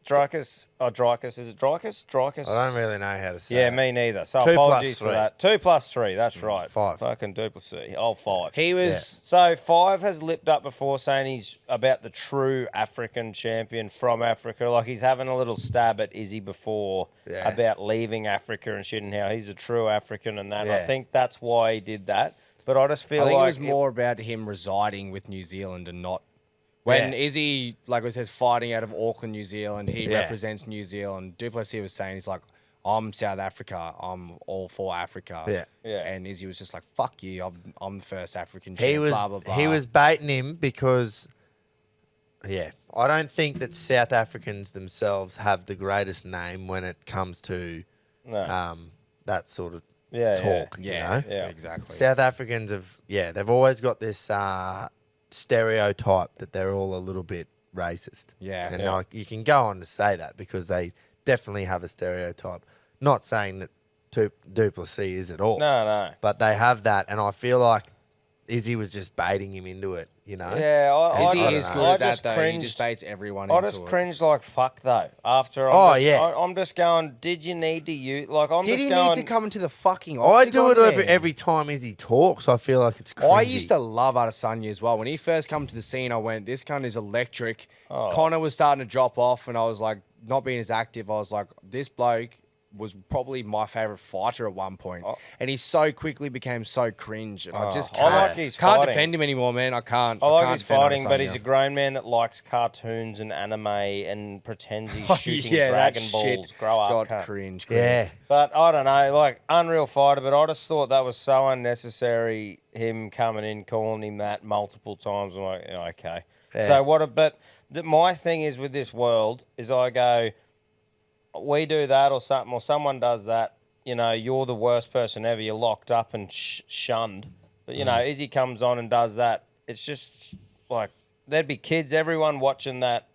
Dricus, is it Dricus? I don't really know how to say Yeah, it. me neither. So 2 plus apologies for 3. that. 2 plus 3, that's right. 5. Fucking Duplessis. Oh, 5. He was. So 5 has lipped up before saying he's about the true African champion from Africa. Like he's having a little stab at Izzy before Yeah. about leaving Africa and shit and how he's a true African and that. And I Yeah. think that's why he did that. But I just feel I think like it was more about him residing with New Zealand and not. When Yeah. Izzy, like it says, fighting out of Auckland, New Zealand, he Yeah. represents New Zealand. Duplessis was saying, he's like, I'm South Africa. I'm all for Africa. Yeah. Yeah. And Izzy was just like, fuck you. I'm the first African. He champ, was blah, blah, blah. he was baiting him because, I don't think that South Africans themselves have the greatest name when it comes to No. that sort of talk. Yeah, You know? Yeah. exactly. South Africans they've always got this stereotype that they're all a little bit racist. Yeah. And Yeah. like, you can go on to say that because they definitely have a stereotype. Not saying that Duplessis is at all. No. But they have that, and I feel like Izzy was just baiting him into it, you know? Yeah, I Izzy is just- good I at that, just though. He cringed. just baits everyone I into just it. cringed like fuck though. After I'm just going. Did you need to use I'm Did just he going. need to come into the fucking I do it octagon, man? every time Izzy talks. I feel like it's cringy. I used to love Adesanya as well. When he first come to the scene, I went, this cunt is electric. Oh. Connor was starting to drop off, and I was like, not being as active. I was like, this bloke was probably my favourite fighter at one point. And he so quickly became so cringe. And I just I can't, like his can't fighting. defend him anymore, man. I can't. I like can't his defend fighting, but Adesanya. he's a grown man that likes cartoons and anime and pretends he's shooting that Dragon shit Balls. Grow up, got cunt. cringe. Yeah. But I don't know, like unreal fighter. But I just thought that was so unnecessary. Him coming in, calling him that multiple times. I'm like, yeah, okay. Yeah. So what? But my thing is with this world is I go, we do that or something, or someone does that. You know, you're the worst person ever. You're locked up and shunned. But you know, Izzy comes on and does that. It's just like there'd be kids, everyone watching that.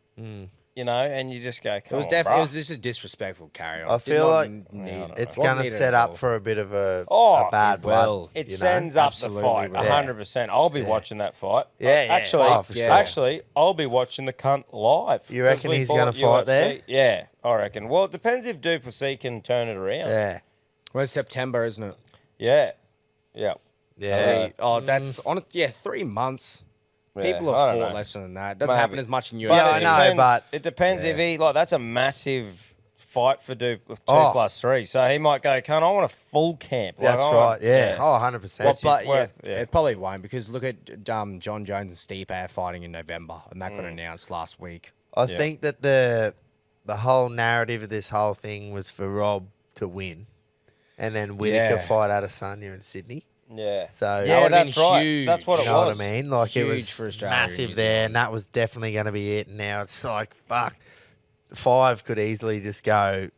You know, and you just go, It come was on, definitely, bruh. it was just a disrespectful carry on. I feel like Wasn't it's going to needed set at up all. for a bit of a it bad blood. will. It you know? sends up the Absolutely fight, will. 100%. I'll be watching that fight. Yeah, yeah. Actually, Oh, for sure. actually, I'll be watching the cunt live. You reckon 'cause we he's gonna bought fight there? UFC. Yeah, I reckon. Well, it depends if Duplessis can turn it around. Yeah. Well, it's September, isn't it? Yeah. Yeah. Yeah. That's on it. Yeah, 3 months. Yeah, People I have don't fought know. less than that. It doesn't Maybe. happen as much in UFC. But Yeah, I it know, depends, but- it depends if he that's a massive fight for 2+3. So he might go, cunt, I want a full camp. Like, That's I right. want- Yeah. Oh, 100%. Well, but worth- yeah, yeah. it probably won't because look at John Jones and Stipe are fighting in November, and that got announced last week. I think that the whole narrative of this whole thing was for Rob to win, and then Whittaker Yeah. fight Adesanya in Sydney. Yeah. So Yeah, would've that's been right. huge. That's what you it know was. what I mean? Like it Huge was for Australia and massive New there, Zealand. and that was definitely going to be it. And now it's like fuck, 5 could easily just go,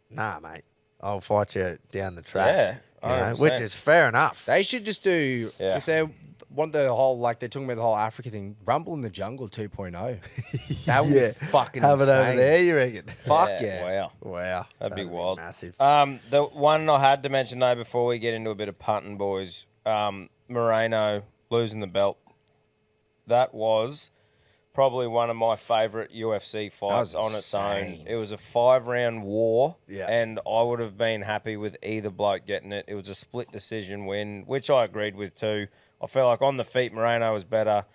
nah, mate, I'll fight you down the track. Yeah, you know, 100%. which is fair enough. They should just do Yeah. if they want the whole like they're talking about the whole Africa thing. Rumble in the Jungle 2.0. That would be fucking have insane. it over there. You reckon? Fuck yeah. Wow. Wow, That'd be wild. massive. The one I had to mention though before we get into a bit of punting, boys, Moreno losing the belt. That was probably one of my favourite UFC fights was on its own. insane. It was a 5-round war, Yeah. and I would have been happy with either bloke getting it. It was a split decision win, which I agreed with too. I felt like on the feet Moreno was better.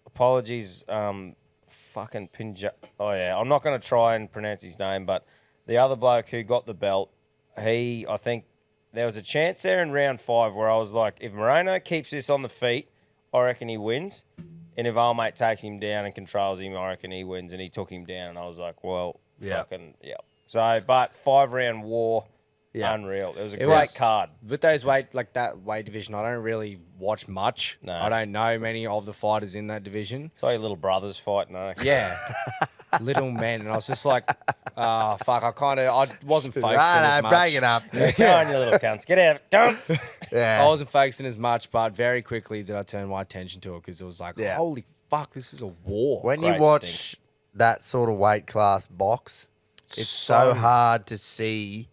Apologies, fucking Oh yeah, I'm not going to try and pronounce his name, but the other bloke who got the belt, I think there was a chance there in round 5 where I was like, if Moreno keeps this on the feet, I reckon he wins. And if our mate takes him down and controls him, I reckon he wins. And he took him down, and I was like, well, Yeah. fucking, yeah. So, but 5-round war, Yeah. unreal. It was a It great was- card. With those that weight division, I don't really watch much. No. I don't know many of the fighters in that division. Saw your little brothers fight, no? Yeah. Little men. And I was just like, fuck, I wasn't focusing Right, as much. break it up. Go on, you little cunts. Get out. Go. Yeah. I wasn't focusing as much, but very quickly did I turn my attention to it because it was like, Yeah. holy fuck, this is a war. When you Great watch that sort of weight class box, it's so hard to see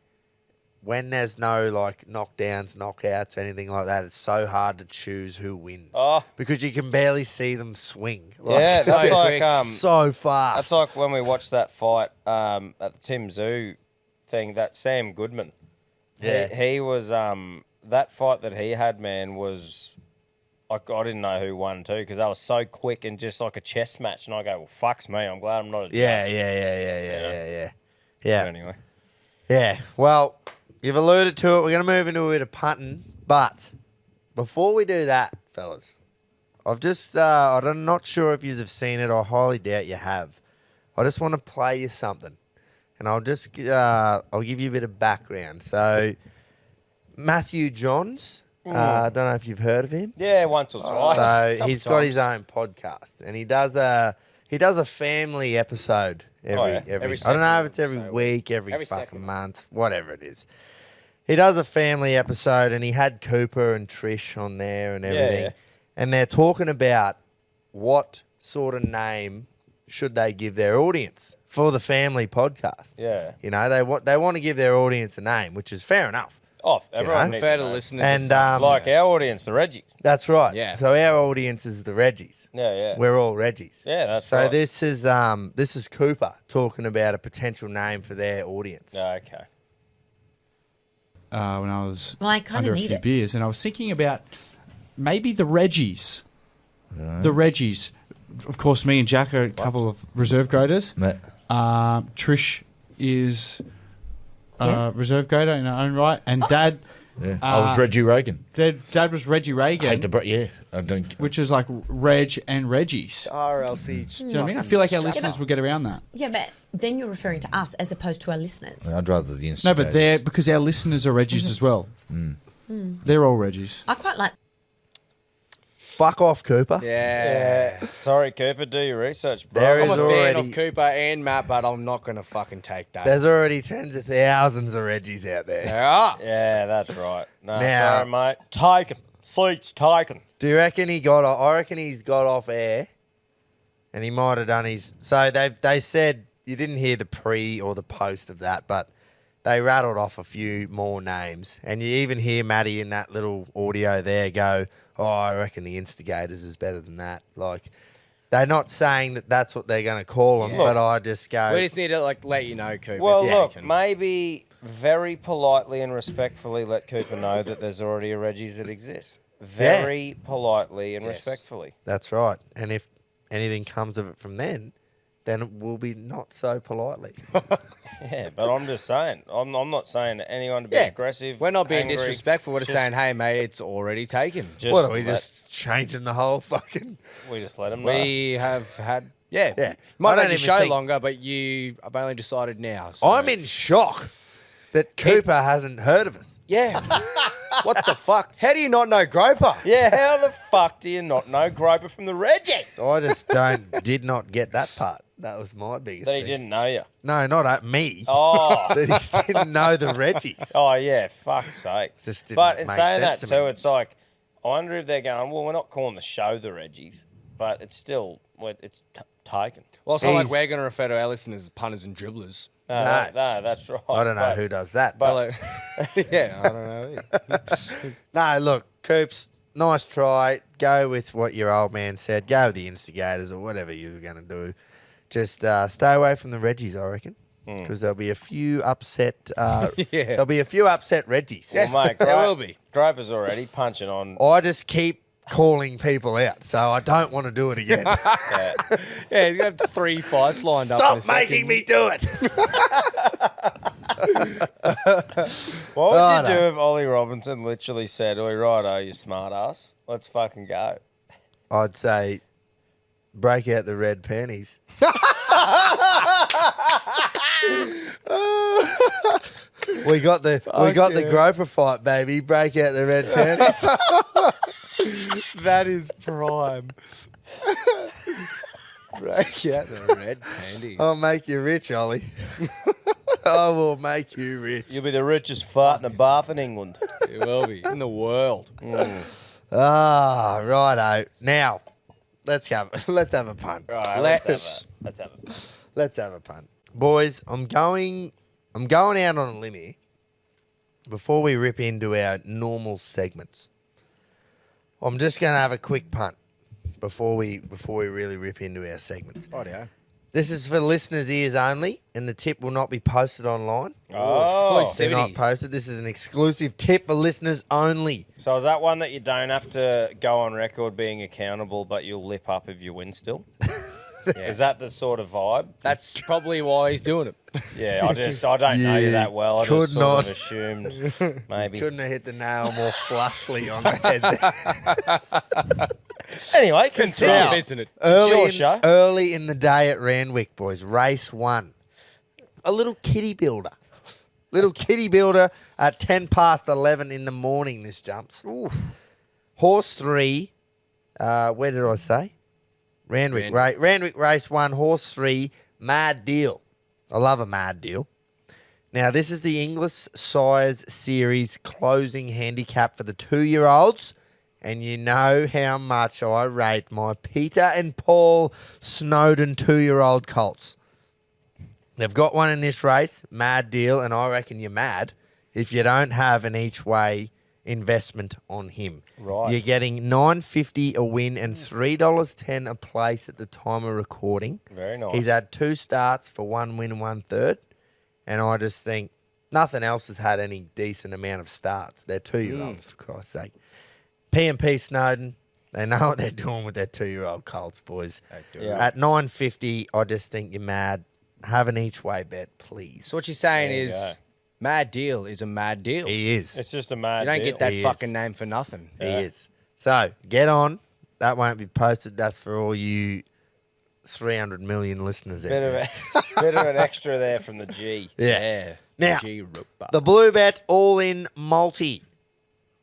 when there's no like knockdowns, knockouts, anything like that. It's so hard to choose who wins Oh. because you can barely see them swing. Yeah, so that's like quick. so fast. that's like when we watched that fight at the Tim Zoo thing. That Sam Goodman. Yeah. He was that fight that he had, man, was. I didn't know who won too because that was so quick and just like a chess match. And I go, well, fucks me. I'm glad I'm not a judge. Yeah. But anyway. Yeah. Well, you've alluded to it. We're going to move into a bit of punting. But before we do that, fellas, I've just, I'm not sure if you have seen it. I highly doubt you have. I just want to play you something. And I'll just, I'll give you a bit of background. So, Matthew Johns, I don't know if you've heard of him. Yeah, once or twice. So Couple he's got his times. own podcast, and he does a family episode every yeah. every. Every I don't know second if it's every episode. week, every Every fucking second. month, whatever it is. he does a family episode, and he had Cooper and Trish on there and everything, Yeah. and they're talking about what sort of name should they give their audience for the family podcast. Yeah. You know, they want to give their audience a name, which is fair enough. Off. Everyone know? needs Fair to to know. listeners. And, or something, Like our audience, the Reggies. That's right. Yeah. So our audience is the Reggies. Yeah, yeah. We're all Reggies. Yeah, that's So right. this is Cooper talking about a potential name for their audience. Yeah, okay. When I was Well, I kinda under a need few it. beers, and I was thinking about maybe the Reggies. The Reggies. Of course, me and Jack are a couple of reserve graders. Trish is Yeah. reserve grader in her own right, and Dad, Yeah. I was Reggie Reagan. Dad was Reggie Reagan, Yeah, I don't. which is like Reg and Reggie's. RLC. Do you know what I mean? I feel like our listeners would get around that. Yeah, but then you're referring to us as opposed to our listeners. I'd rather the No, instigators. but they're because our listeners are Reggies as well. They're all Reggies. I quite like. Fuck off, Cooper. Yeah. Sorry, Cooper. Do your research, bro. There I'm is a fan already- of Cooper and Matt, but I'm not going to fucking take that. There's already tens of thousands of Reggies out there. Yeah. Yeah, that's right. No, Now- sorry, mate. Taken. Seats taken. Do you reckon he got? I reckon he's got off air, and he might have done his. So they said you didn't hear the pre or the post of that, but they rattled off a few more names, and you even hear Matty in that little audio there go, "Oh, I reckon the Instigators is better than that." Like they're not saying that that's what they're going to call them, Yeah. but I just go, We just need to let you know, Cooper. Well, it's look, taken. maybe very politely and respectfully let Cooper know that there's already a Reggies that exists. Very politely and Yes. respectfully. that's right. And if anything comes of it from then it will be not so politely. Yeah, but I'm just saying. I'm not saying to anyone to be Yeah. aggressive. We're not being angry. disrespectful. We're just Just- saying, hey, mate, it's already taken. Just What are we let- just changing the whole fucking? We just let them know. We have had, yeah. Yeah. I Might don't make the even show think- longer, but you have only decided now. So. I'm in shock that Cooper hasn't heard of us. Yeah. What the fuck? How do you not know Groper? Yeah, how the fuck do you not know Groper from the Reggie? I just did not get that part. That was my biggest That he thing. didn't know you. No, not at me. Oh. That he didn't know the Reggies. Oh yeah, fuck's sake. Just didn't But in make saying sense that to me. too, it's like I wonder if they're going. Well, we're not calling the show the Reggies, but it's still it's taken. Well, it's not like He's- we're going to refer to our listeners as punters and dribblers. No, No. that's right. I don't know But- who does that. But Yeah, I don't know. no, look, Coops, nice try. Go with what your old man said. Go with the Instigators or whatever you were going to do. Just stay away from the Reggies, I reckon. Because there'll be a few upset. Yeah. There'll be a few upset Reggies. Yes, mate, there will be. Groper's already punching on. I just keep calling people out, so I don't want to do it again. Yeah. Yeah, he's got 3 fights lined up. in a Stop making second. me do it. What would Oh, you no. do if Ollie Robinson literally said, "Oi, righto, you smart ass. Let's fucking go." I'd say break out the red panties. we got the Groper fight, baby. Break out the red panties. That is prime. Break out the red panties. I'll make you rich, Ollie. I will make you rich. You'll be the richest fart in a bath in England. It will be. In the world. Ah, righto. Now, let's have a punt. Right, Let's- let's have it. Let's have a punt, boys. I'm going out on a limb here. Before we rip into our normal segments, I'm just going to have a quick punt before we really rip into our segments. Rightio. This is for listeners' ears only, and the tip will not be posted online. Oh, They're not Exclusivity. posted. This is an exclusive tip for listeners only. so is that one that you don't have to go on record being accountable, but you'll lip up if you win still? Is that the sort of vibe? That's probably why he's doing it. Yeah, I don't know you Yeah, that well. I could just sort of not. assumed maybe. Couldn't have hit the nail more flushly on the head there. Anyway, continue. Now, isn't it? your show. early in the day at Randwick, boys, race 1. A little kitty builder. Little kitty builder at 10 past 11 in the morning, this jumps. Horse 3, where did I say? Randwick. Randwick race 1, horse 3, mad deal. I love a mad deal. Now, this is the English Sires Series closing handicap for the 2-year-olds. And you know how much I rate my Peter and Paul Snowden 2-year-old colts. They've got one in this race, mad deal, and I reckon you're mad if you don't have an each-way investment on him. Right. You're getting $9.50 a win and $3.10 a place at the time of recording. Very nice. He's had 2 starts for 1 win and 1/3, and I just think nothing else has had any decent amount of starts. They're 2-year-olds, for Christ's sake. P&P Snowden, they know what they're doing with their 2-year-old colts, boys. Yeah. At $9.50, I just think you're mad. Have an each-way bet, please. So what you're saying There you is, go. mad deal is a mad deal. He is. It's just a mad You don't deal. get that He fucking is. name for nothing. He is. So, get on. That won't be posted. That's for all you 300 million listeners out Bit of, there. bit of an extra there from the G. Yeah. Now, G-Rupa. the Blue Bet all-in multi.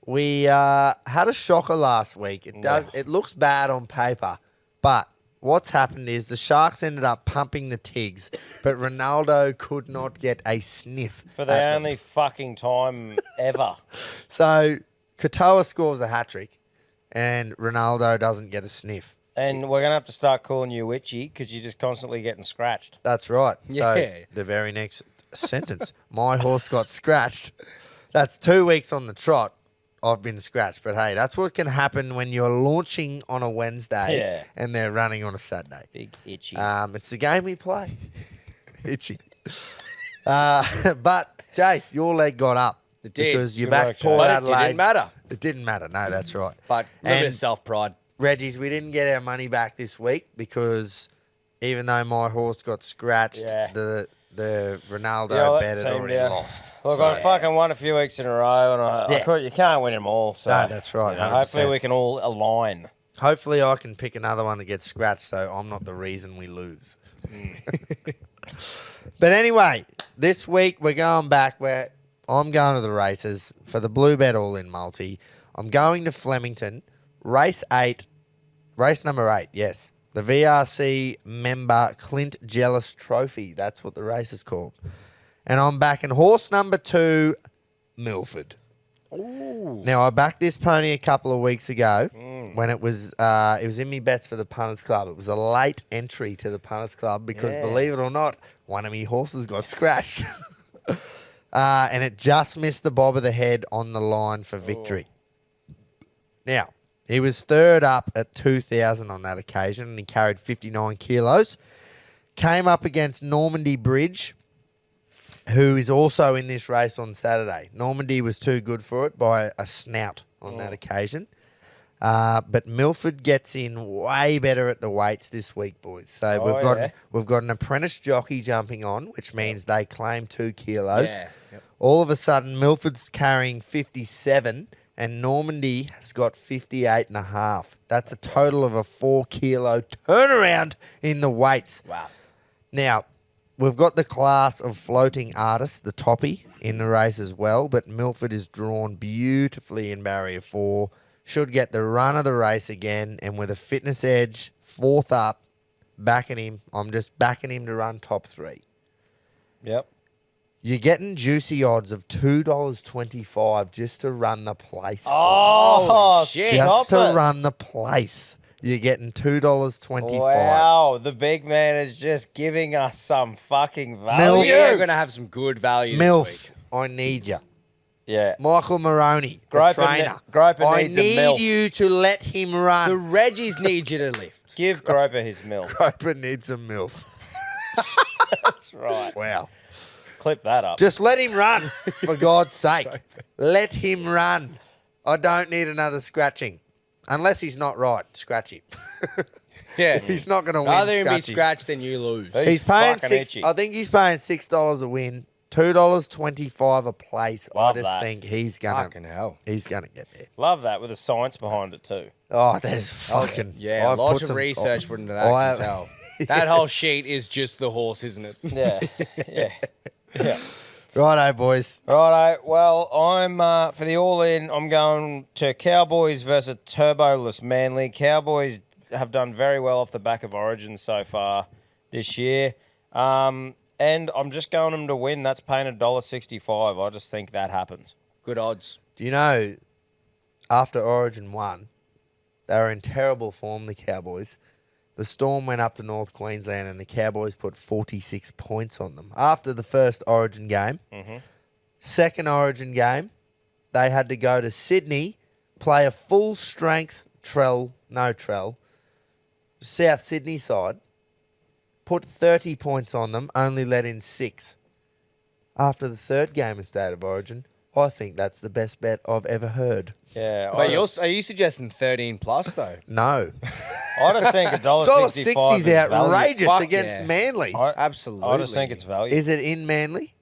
We had a shocker last week. It looks bad on paper, but what's happened is the Sharks ended up pumping the Tigs, but Ronaldo could not get a sniff. For at the them. only fucking time ever. So Katoa scores a hat-trick, and Ronaldo doesn't get a sniff. And we're going to have to start calling you Witchy because you're just constantly getting scratched. That's right. So Yeah. the very next sentence, my horse got scratched. That's 2 weeks on the trot. I've been scratched. But hey, that's what can happen when you're launching on a Wednesday Yeah. and they're running on a Saturday. Big itchy. It's the game we play. Itchy. But, Jace, your leg got up. It did. Because you're Good back work, Port Jace. But it Adelaide. didn't matter. It didn't matter. No, that's right. But a little bit And- of self-pride. Reggies, we didn't get our money back this week because even though my horse got scratched, Yeah. the Ronaldo Yeah, let bet the had team already down. lost. Look, So- I fucking won a few weeks in a row, and you can't win them all. So No, that's right, you know, hopefully 100%. we can all align. Hopefully I can pick another one that gets scratched so I'm not the reason we lose. But anyway, this week we're going back where I'm going to the races for the Blue Bet All-In Multi. I'm going to Flemington, race number 8, yes. The VRC member Clint Jealous Trophy. That's what the race is called. And I'm backing horse number 2, Milford. Now, I backed this pony a couple of weeks ago when it was in me bets for the Punters Club. It was a late entry to the Punters Club because, believe it or not, one of me horses got scratched. And it just missed the bob of the head on the line for victory. Now, he was third up at 2,000 on that occasion, and he carried 59 kilos. Came up against Normandy Bridge, who is also in this race on Saturday. Normandy was too good for it by a snout on that occasion. But Milford gets in way better at the weights this week, boys. So we've got an apprentice jockey jumping on, which means they claim 2 kilos. Yeah. Yep. All of a sudden, Milford's carrying 57 and Normandy has got 58.5. That's a total of a 4 kilo turnaround in the weights. Wow. Now, we've got the class of floating artists, the toppy, in the race as well, but Milford is drawn beautifully in barrier 4. Should get the run of the race again, and with a fitness edge, 4th up, backing him. I'm just backing him to run top 3. Yep. You're getting juicy odds of $2.25 just to run the place. Oh, shit. just to stop it. run the place. You're getting $2.25. Wow, the big man is just giving us some fucking value. Milf. You're going to have some good value this MILF, week. I need you. Yeah. Michael Maroney, the Groper trainer. Groper I needs a need MILF. you to let him The run. Reggies need you to lift. Give Groper his milk. Groper needs a MILF. That's right. Wow. Clip that up. Just let him run, for God's sake. Let him run. I don't need another scratching. Unless he's not right, scratch him. Yeah. He's not going to win. Rather him be scratch him. scratched than you lose. He's paying fucking six. itchy. I think he's paying $6 a win, $2.25 a place. Love I just that. think he's gonna Fucking hell. get there. Love that with the science behind it too. Oh, there's fucking Yeah, I lots put of some- research went into that, I I have- can tell. That whole sheet is just the horse, isn't it? Yeah. Yeah. Righto, boys. Righto. Well, I'm for the all-in. I'm going to Cowboys versus Turboless Manly. Cowboys have done very well off the back of Origin so far this year. And I'm just going them to win. That's paying $1.65. I just think that happens. Good odds. Do you know, after Origin 1, they were in terrible form, the Cowboys. The Storm went up to North Queensland and the Cowboys put 46 points on them. After the first Origin game, second Origin game, they had to go to Sydney, play a full-strength South Sydney side, put 30 points on them, only let in 6. After the third game of State of Origin, I think that's the best bet I've ever heard. Yeah. But are you suggesting 13 plus though? No. I just think $1.65 $1.60 is outrageous Fuck against yeah. Manly. Absolutely. I just think it's value. Is it in Manly?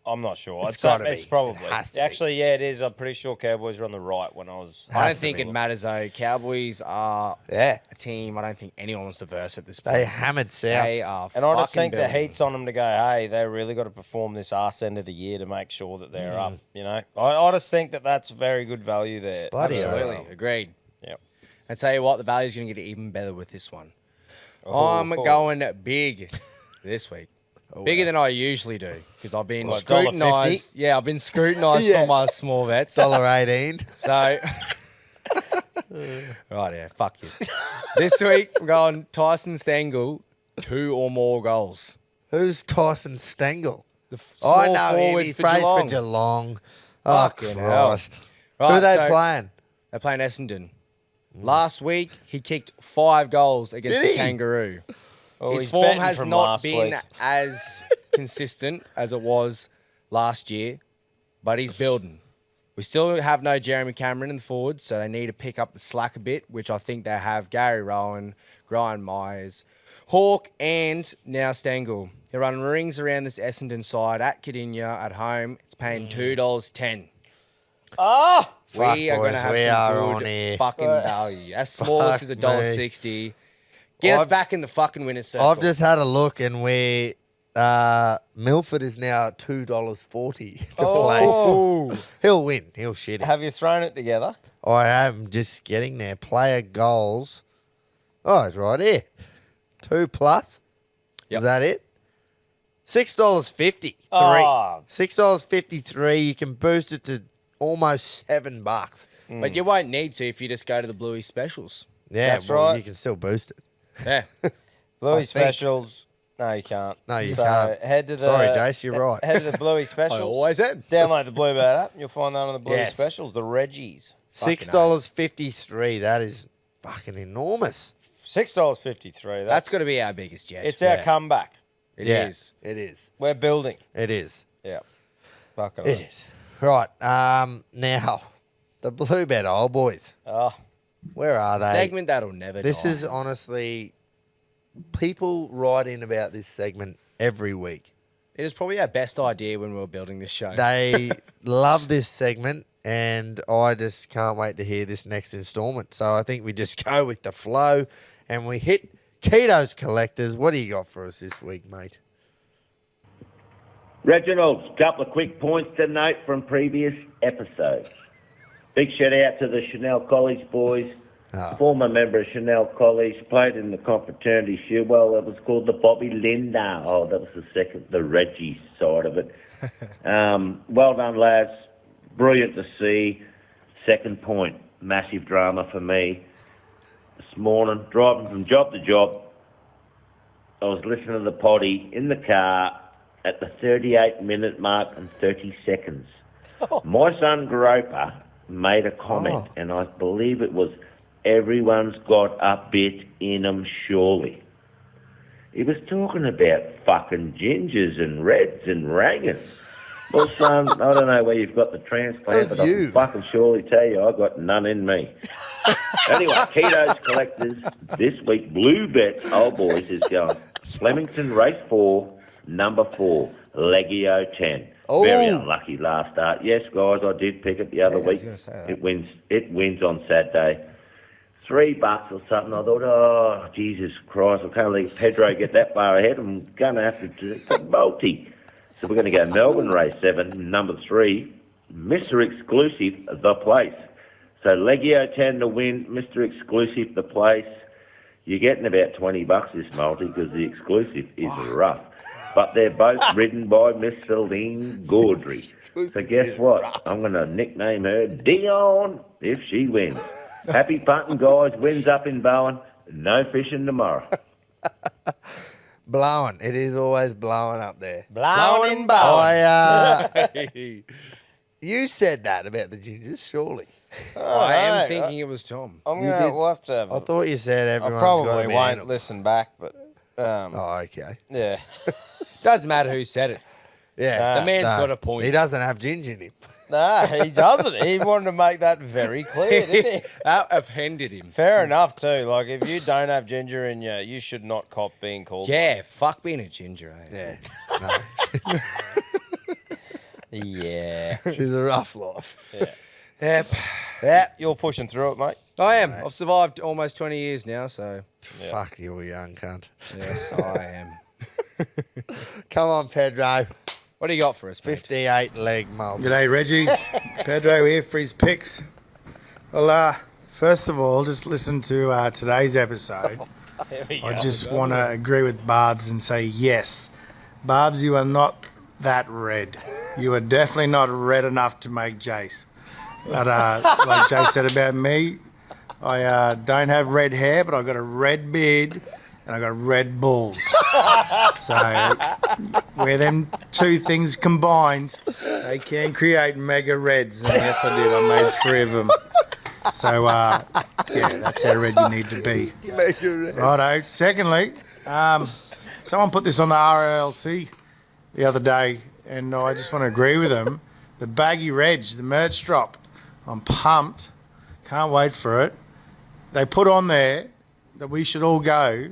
I'm not sure. It's gotta be. It's probably. It has to be. Actually, yeah, it is. I'm pretty sure Cowboys were on the right when I was. I don't think it matters though. Cowboys are Yeah. a team I don't think anyone wants to verse at this point. They hammered South. They are And I just fucking think the building. heat's on them to go, hey, they really got to perform this arse end of the year to make sure that they're up, you know? I just think that that's very good value there. Bloody hell. Absolutely. Agreed. Yep. I tell you what, the value's going to get even better with this one. Oh, I'm going big this week. Bigger than I usually do because I've been What, scrutinised. Yeah, I've been scrutinised for my small bets. $1.18. So, right, yeah, fuck yes. This week, I'm going Tyson Stengel, 2 or more goals. Who's Tyson Stengel? The I know him. forward He for plays Geelong. for Geelong. Oh, Fucking hell. Christ. Right, Who are they so playing? They're playing Essendon. Last week, he kicked 5 goals against Did the he? Kangaroo. Well, His he's form betting has from not last been week. as consistent as it was last year, but he's building. We still have no Jeremy Cameron in the forwards, so they need to pick up the slack a bit, which I think they have Gary Rowan, Brian Myers, Hawke, and now Stengel. They're running rings around this Essendon side at Cardinia at home. It's paying $2.10. Ah! Fuck, We are going to boys, have we some are on good here. fucking value. As small as is Fuck $1.60. Get us I've- back in the fucking winner's circle. I've just had a look and we Milford is now at $2.40 to Oh. place. He'll win. He'll shit it. Have you thrown it together? I am just getting there. Player goals. Oh, it's right here. 2 plus. Yep. Is that it? $6.53. Oh. $6.53. You can boost it to almost $7. But you won't need to if you just go to the Bluey specials. Yeah, That's well, right. you can still boost it. Yeah. Bluey think. specials. No, you can't. No, you so can't. Head to the, Sorry, Jace, you're right. Head to the Bluey I specials. always am. Download the Bluebird app. You'll find that on the Bluey Yes. specials. The Reggies. $6.53. That is fucking enormous. $6.53. That's got to be our biggest jet. It's our comeback. It Yeah, is. It is. We're building. It is. Yeah. Fucking It is. Right. Now, the Bluebird old boys. Oh, Where are they? Segment that'll never This die. is honestly, people write in about this segment every week. It is probably our best idea when we were building this show. They love this segment, and I just can't wait to hear this next installment. So I think we just go with the flow, and we hit Keto's Collectors. What do you got for us this week, mate? Reginald, couple of quick points to note from previous episodes. Big shout out to the Chanel College boys. Former member of Chanel College, played in the confraternity shield. Well, it was called the Bobby Linda. Oh, that was the Reggies side of it. Well done, lads. Brilliant to see. Second point, massive drama for me. This morning, driving from job to job, I was listening to the potty in the car at the 38-minute mark and 30 seconds. My son Groper made a comment, and I believe it was, everyone's got a bit in them, surely. He was talking about fucking gingers and reds and rangers. Well, son, I don't know where you've got the transplant, That but was I you. can fucking surely tell you I've got none in me. Anyway, Keto's Collectors, this week, Blue Bet, old boys, is going Flemington Race 4, number 4, Leggio 10. Oh. Very unlucky last start. Yes, guys, I did pick it the other Yeah, I was week. gonna say that. It wins on Saturday. $3 or something. I thought, oh, Jesus Christ, I can't let Pedro get that far ahead. I'm going to have to do a multi. So we're going to go Melbourne Race 7, number 3, Mr. Exclusive, The Place. So Leggio 10 to win, Mr. Exclusive, The Place. You're getting about $20 this multi because the exclusive is rough. But they're both ridden by Miss Celine Gaudry. So guess what? I'm going to nickname her Dion if she wins. Happy punting, guys. Wins up in Bowen. No fishing tomorrow. Blowing. It is always blowing up there. Blowing in Bowen. You said that about the gingers, surely. I am thinking it was Tom. We'll have to have I thought you said I everyone's got to probably be won't animal. listen back, but Oh, okay. yeah. Doesn't matter who said it. Yeah. The man's got a point. He doesn't have ginger in him. Nah, he doesn't. He wanted to make that very clear, didn't he? That offended him. Fair enough too. Like if you don't have ginger in you, you should not cop being called. Yeah, fuck being a ginger, eh? Yeah. No. Yeah. She's a rough life. Yep. Yeah. You're pushing through it, mate. I am. I've survived almost 20 years now, so Fuck you, young cunt. yes, I am. Come on, Pedro. What do you got for us, mate? 58 leg multi. G'day, Reggie. Pedro here for his picks. Well, first of all, just listen to today's episode. I just want to agree with Barbs and say yes. Barbs, you are not that red. You are definitely not red enough to make Jace. But like Jace said about me, I don't have red hair, but I've got a red beard and I got red balls. So where them two things combined, they can create mega reds. And yes, I did. I made 3 of them. So yeah, that's how red you need to be. Mega red. Righto. Secondly, someone put this on the RLC the other day, and I just want to agree with them. The baggy reg, the merch drop. I'm pumped. Can't wait for it. They put on there that we should all go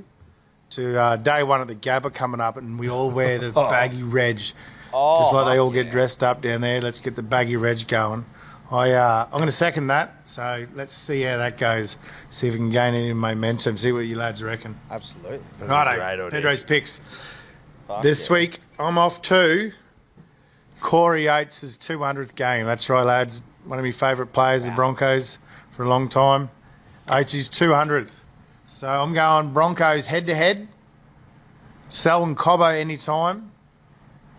to day 1 of the Gabba coming up, and we all wear the baggy reg. Just like they all get dressed up down there. Let's get the baggy reg going. I'm going to second that. So let's see how that goes. See if we can gain any momentum. See what you lads reckon. Absolutely. Righto. Pedro's picks. This week I'm off to Corey Yates' 200th game. That's right, lads. One of my favourite players, the Broncos, for a long time. Yates' 200th. So I'm going Broncos head-to-head. Selwyn Cobbo anytime.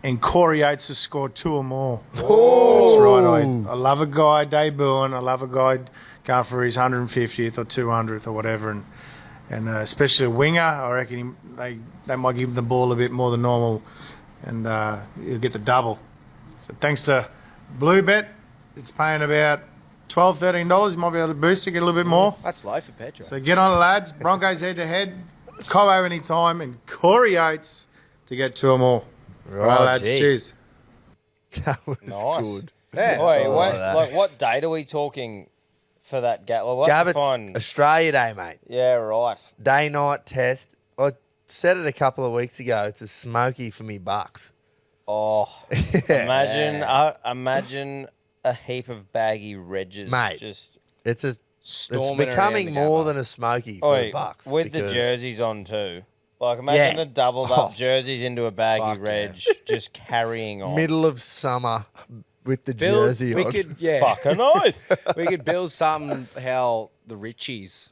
And Corey Yates has scored 2 or more. Oh. That's right. I love a guy debuting. I love a guy going for his 150th or 200th or whatever. And especially a winger, I reckon they might give him the ball a bit more than normal. And he'll get the double. So thanks to Bluebet, it's paying about $12, $13. You might be able to boost it, get a little bit more. That's low for Pedro. So get on it, lads. Broncos head-to-head. Cobbo anytime. And Corey Yates to get 2 or more. Right, lads. gee. Cheers. That was Nice. good. Wait, what date are we talking for that gap? Well, we'll have to Gabba's find. Australia Day, mate. Yeah, right. Day-night test. I said it a couple of weeks ago. It's a smoky for me bucks. Oh, imagine a heap of baggy Reggies. Mate. Just It's Storming becoming around the more Gabba. than a smoky for the bucks. with the because- jerseys on too. Like imagine Yeah. the doubled up Oh. jerseys into a baggy Fuck reg, just carrying on. Middle of summer with the Build, jersey we on. could, yeah, Fucking oath. we could build something how the Richies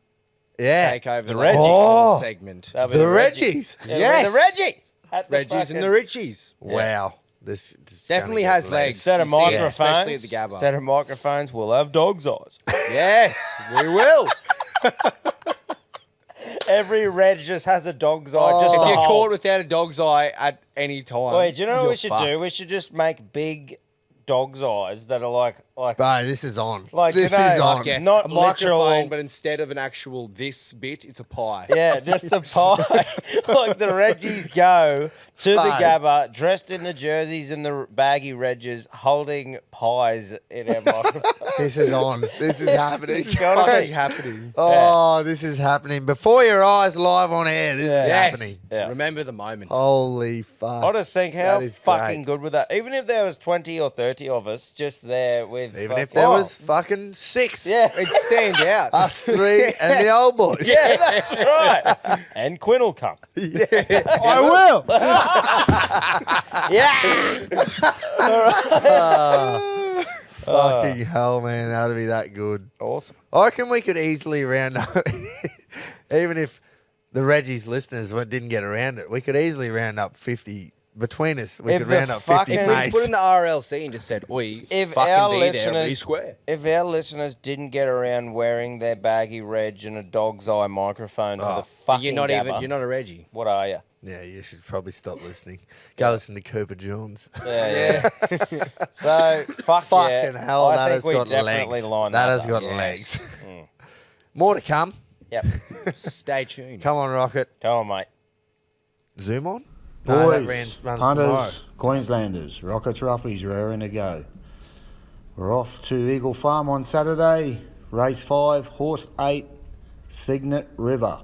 yeah. take over the Reggies. Oh. segment. That'd be The Reggies. Yeah, Yes. the Reggies. At the Reggies and the fucking- Richies. Wow. This is Definitely gonna get has legs. Set of You see it, microphones. especially at the Gabba. Set of microphones. We'll have dog's eyes. Yes, we will. Every reg just has a dog's eye. Oh. Just If to you're hold. caught without a dog's eye at any time, Wait, do you know what you're we should do? fucked. We should just make big dog's eyes that are like Bro, this is on. Like, this you know, is on. like, Yeah, not a microphone, literal- but instead of an actual this bit, it's a pie. yeah, just a pie. Like the Reggies go to the Pie. Gabba, dressed in the jerseys and the baggy Reggies, holding pies in our microphone. This is on. This is happening. It's gotta Fucking be. happening. Oh, this is happening. Before your eyes, live on air. This is Yes. happening. Yeah. Remember the moment. Holy fuck. I just think how That is fucking great. good would that? Even if there was 20 or 30 of us just there with, Even if there was fucking 6. yeah, It stand out. Us 3 and the old boys. yeah, that's right. And Quinn will come. I will. Yeah. Fucking hell, man. That'd be that good. Awesome. I reckon we could easily round up. Even if the Reggies listeners didn't get around it. We could easily round up 50 between us. We could round up 50 We just mates. put in the RLC and just said, "Oi, If fucking our be there, every listeners, square." if our listeners didn't get around wearing their baggy reg and a dog's eye microphone to the fucking You're not Gabba, you're not a Reggie. what are you? Yeah, you should probably stop listening. Go listen to Cooper Jones. Yeah. So Fucking hell, I that think has we got definitely legs. lined That that has up. got Yes. legs. More to come. Yep. Stay tuned. Come on, Rocket. Go on, mate. Zoom on? No, that runs tomorrow. Hunters, Queenslanders, Rockets, Roughies, raring to go. We're off to Eagle Farm on Saturday. Race 5, Horse 8, Signet River.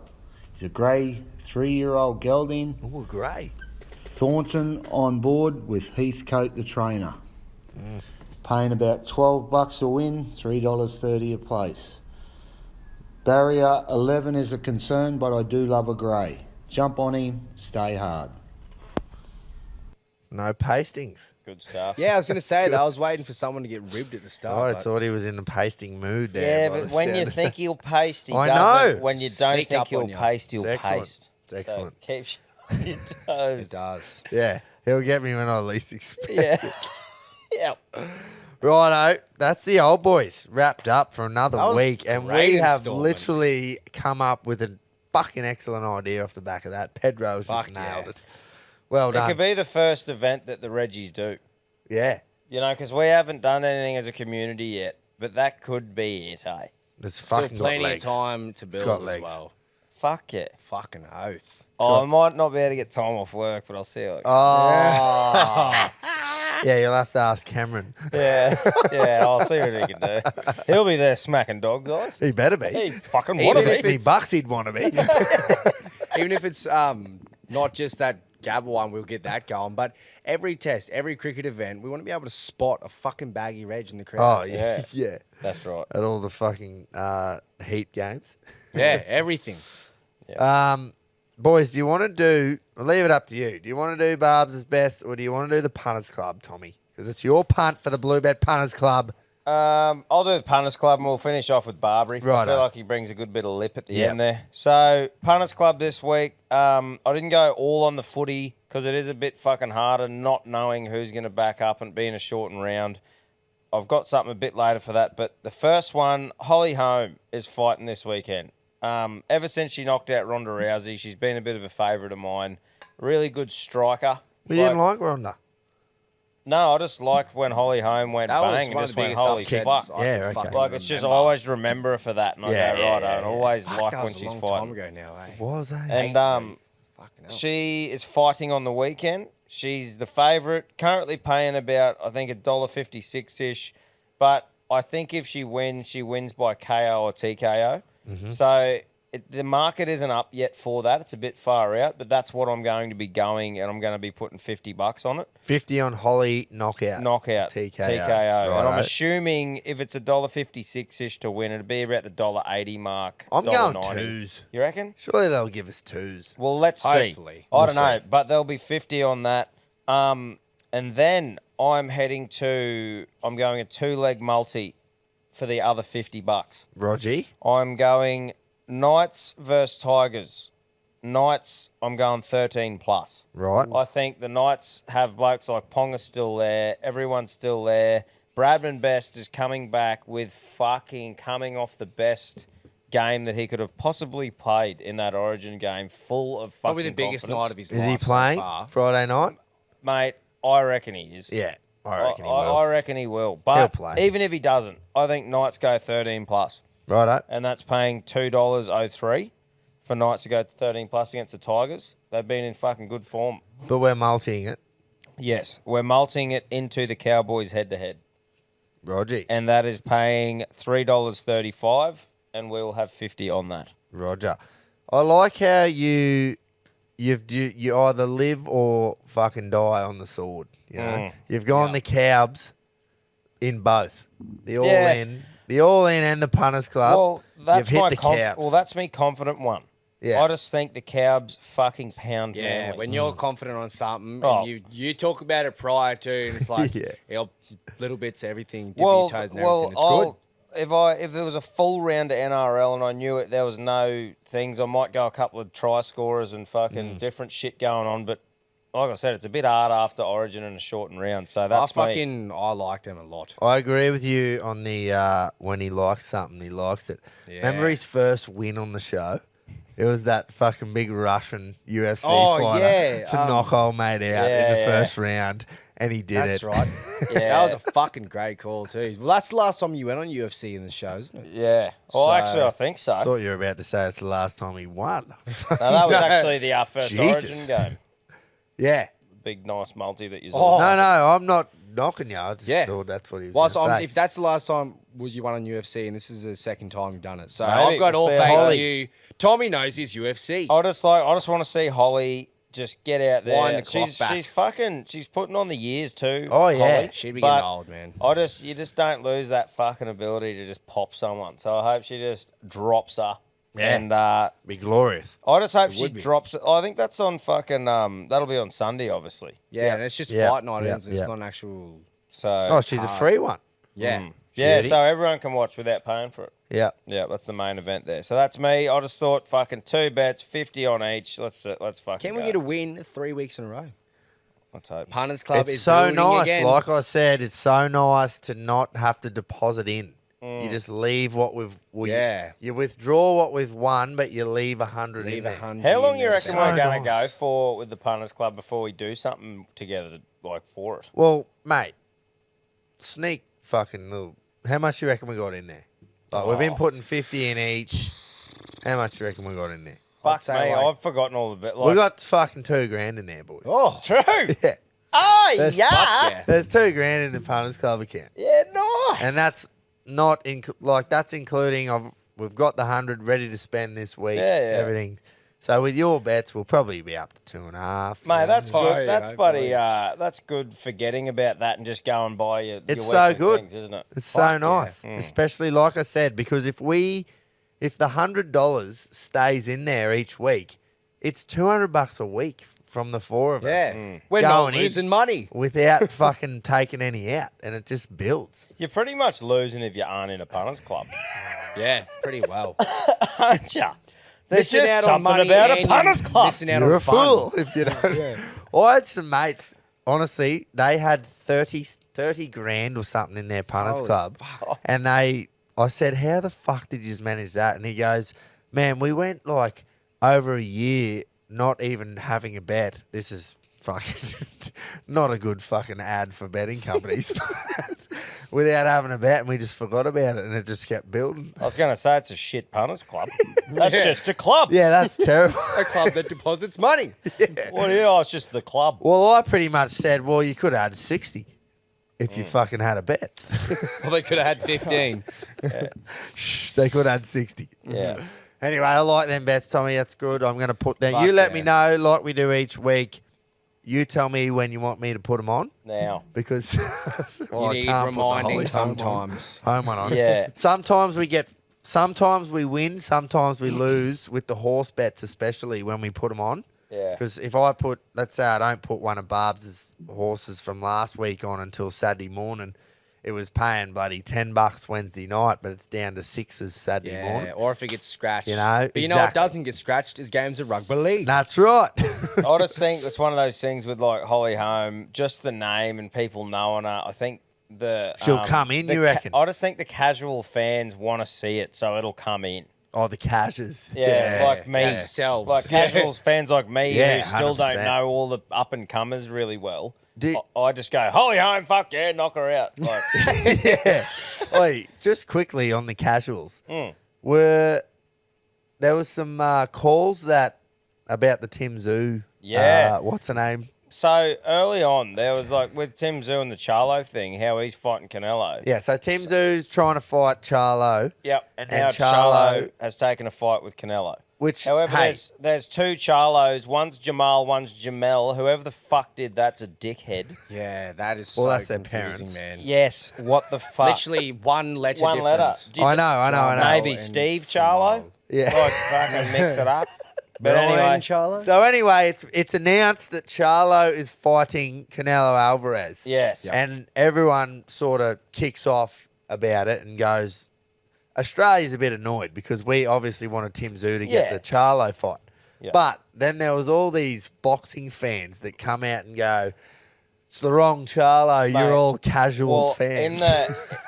He's a grey 3-year-old gelding. Oh, grey. Thornton on board with Heathcote the trainer. Paying about $12 a win, $3.30 a place. Barrier 11 is a concern, but I do love a grey. Jump on him, stay hard. No pastings. Good stuff. Yeah, I was going to say that. I was waiting for someone to get ribbed at the Oh, start. I but- thought he was in a pasting mood there. Yeah, by but the when sound you of think he'll paste, he I doesn't. know. When you don't Sneak think up he'll on you. paste, he'll It's excellent. paste. It's excellent. So keep on your toes. It does. Yeah, he'll get me when I least expect Yeah. it. Righto, that's the old boys wrapped up for another That was week, and great we have installment. literally come up with a fucking excellent idea off the back of that. Pedro's Fuck just nailed yeah. it. Well It done. could be the first event that the Reggies do. Yeah, You know, because we haven't done anything as a community yet, but that could be it, eh? it's Still fucking got plenty of legs. time to build got as legs. well. Fuck yeah. Fucking oath. I might not be able to get time off work, but I'll see how it goes. Oh, yeah. You'll have to ask Cameron. Yeah, I'll see what he can do. He'll be there smacking dogs' eyes. He better be. He fucking Even want if to it's be. me bucks, he'd want to be. Even if it's not just that Gabba one, we'll get that going. But every test, every cricket event, we want to be able to spot a fucking baggy reg in the crowd. Oh yeah, Yeah. yeah. That's right. At all the fucking heat games. Yeah, everything. Boys, do you want to do? I'll leave it up to you. Do you want to do Barb's best, or do you want to do the punters club, Tommy? Because it's your punt for the Bluebet Punters Club. I'll do the Punters Club and we'll finish off with Barbary. I Righto. feel like he brings a good bit of lip at the Yep. end there. So, Punters Club this week. I didn't go all on the footy because it is a bit fucking harder not knowing who's going to back up and being a shortened round. I've got something a bit later for that. But the first one, Holly Holm is fighting this weekend. Ever since she knocked out Ronda Rousey, she's been a bit of a favourite of mine. Really good striker. We didn't like Ronda. No, I just liked when Holly Holm went That was bang and one of just the went, biggest holy upsets fuck. I Yeah, can okay. fucking Like, it's just, I remember. always remember her for that. And I Yeah, go, yeah, right, yeah, and always Fuck, like that when was a she's long fighting. time ago now, eh? Was I? And Fucking hell. she is fighting on the weekend. She's the favourite, currently paying about, I think, $1.56-ish. But I think if she wins by KO or TKO. So the market isn't up yet for that. It's a bit far out, but that's what I'm going to be going, and I'm going to be putting $50 on it. 50 on Holly knockout. TKO. And I'm Righto. assuming if it's $1.56-ish to win, it'd be about the $1.80 mark. I'm going $1.90. twos. You reckon? Surely they'll give us twos. Well, let's see. Hopefully. I don't know, but there'll be 50 on that. And then I'm going a 2-leg multi for the other $50. Rogie. I'm going Knights versus Tigers. Knights, I'm going 13 plus. Right. I think the Knights have blokes like Ponga still there. Everyone's still there. Bradman Best is coming back with coming off the best game that he could have possibly played in that Origin game, full of fucking Probably the biggest confidence. night of his Is life he playing so far. Friday night? Mate, I reckon he is. Yeah, I reckon he will. I reckon he will. He'll But play. even if he doesn't, I think Knights go 13 plus. Righto. And that's paying $2.03 for Knights to go 13 plus against the Tigers. They've been in fucking good form. But we're multiing it. Yes, we're multing it into the Cowboys head-to-head. Rogie. And that is paying $3.35, and we'll have 50 on that. Roger. I like how you either live or fucking die on the sword. You know, you've gone the Cowbs in both. The all in and the punters club. Well, that's You've hit my the Cowbs. Well, that's me confident one. Yeah. I just think the Cowbs fucking pound Yeah, Manly. when you're confident on something Oh. and you talk about it prior to, and it's like Yeah. little bits, everything, dipping your toes and everything. It's good. if there was a full round of NRL and I knew it, there was no things, I might go a couple of try scorers and fucking different shit going on. But like I said, it's a bit hard after Origin and a shortened round. So that's me. I like them a lot. I agree with you on the when he likes something, he likes it. Yeah. Remember his first win on the show? It was that fucking big Russian UFC fighter to knock old mate out in the first round, and he did That's it. right. That was a fucking great call too. Well, that's the last time you went on UFC in the show, isn't it? Yeah. Well, So- actually, I think so. I thought you were about to say it's the last time he won. No, that was actually the first Jesus. Origin game. Yeah. Big, nice multi that you No, I'm not knocking you. I just Yeah. thought that's what he was Well, going so to say. if that's the last time you won on UFC, and this is the second time you've done it, so Maybe. I've got We'll all see faith how in it you. Tommy knows his UFC. I just want to see Holly just get out there. Wind the clock back. She's putting on the years too. Oh, yeah. Holly. She'd be But getting old, man. you just don't lose that fucking ability to just pop someone. So I hope she just drops her. Yeah. And be glorious. I just hope she would be. drops it. I think that's on fucking that'll be on Sunday, obviously. Yeah, and it's just Yeah. fight night, Yeah. isn't it? It's Yeah. not an actual. So Oh, she's a free one. Yeah. yeah, Shitty. so everyone can watch without paying for it. Yeah. Yeah, that's the main event there. So that's me. I just thought fucking 2 bets, 50 on each. Let's fucking. Can we go. get a win 3 weeks in a row? Let's hope. Punters Club It's is so building nice. again. Like I said, it's so nice to not have to deposit in. You just leave what Yeah. You withdraw what we've won, but you leave 100 in Leave there. 100 How long in you there. reckon So we're going to go nice. for with the Punters Club before we do something together, for it? Well, mate, sneak fucking little. How much you reckon we got in there? Like we've been putting 50 in each. How much you reckon we got in there? Fuck me, say, like- I've forgotten all the bit. we got fucking $2,000 in there, boys. Oh, true. Yeah. Oh That's- yeah. There's $2,000 in the Punters Club account. Yeah, nice. And that's not that's including we've got the 100 ready to spend this week. Yeah, yeah. Everything. So with your bets, we'll probably be up to 2.5. Mate, that's Oh, good. yeah, That's hopefully. buddy. That's good. Forgetting about that and just going by your. It's your so weekly good. things, isn't it? It's so Fuck yeah. nice, especially like I said, because if the $100 stays in there each week, it's $200 a week from the four of us. yeah. We're not Going in. losing money. Without fucking taking any out, and it just builds. You're pretty much losing if you aren't in a punters club, Yeah, pretty well. aren't you? There's Missing just out on something money about a and punters club. Missing out You're on a fun. fool if you don't. I had some mates. Honestly, they had 30 grand or something in their punters Holy club, and I said, "How the fuck did you just manage that?" And he goes, "Man, we went like over a year not even having a bet. This is fucking not a good fucking ad for betting companies without having a bet, and we just forgot about it, and it just kept building." I was going to say it's a shit punters club. That's just a club. Yeah, that's terrible. A club that deposits money. Well, yeah, it's just the club. Well, I pretty much said, "Well, you could have had 60 if you fucking had a bet." Well, they could have had 15. Shh, they could have had 60. Yeah. Anyway, I like them bets, Tommy. That's good. I'm going to put them. Fuck You let yeah. me know, like we do each week. You tell me when you want me to put them on, Now. because well, I You need can't put the reminding Holly's home one- sometimes. home one on. Yeah. Sometimes we win, sometimes we lose with the horse bets, especially when we put them on. Yeah. Because if I put, let's say I don't put one of Barb's horses from last week on until Saturday morning, it was paying bloody $10 Wednesday night, but it's down to 6s Saturday Yeah, morning. or if it gets scratched. You know, But you know what exactly. doesn't get scratched is games of rugby league. That's right. I just think it's one of those things with like Holly Holm, just the name and people knowing her. I think She'll come in, you reckon? I just think the casual fans want to see it, so it'll come in. Oh, the cashes. Yeah, like me, Ourselves. like Yeah. casuals fans like me Yeah, who still don't 100%. know all the up and comers really well. Do- I just go Holly Holm, fuck yeah, knock her out. Like, Yeah. Wait, just quickly on the casuals. Mm. There was some calls about the Tim Zoo. Yeah. What's the name? so early on, there was like with Tim Zoo and the Charlo thing, how he's fighting Canelo. Yeah, so Tim Zoo's trying to fight Charlo, Yep, and And now Charlo- Charlo has taken a fight with Canelo. which, However, hey, there's two Charlos. One's Jamal, one's Jamel. Whoever the fuck did that's a dickhead. Yeah, that is Well, so that's their confusing, parents. man. Yes, what the fuck? Literally one letter one letter. difference. Did I know. Maybe and Steve Charlo. Yeah. Like fucking mix it up. But Ryan anyway, Charlo? So anyway, it's announced that Charlo is fighting Canelo Alvarez. yes. And everyone sort of kicks off about it and goes, Australia's a bit annoyed because we obviously wanted Tim Tszyu to get Yeah. the Charlo fight. Yeah. But then there was all these boxing fans that come out and go, it's the wrong Charlo. Mate, You're all casual well, fans.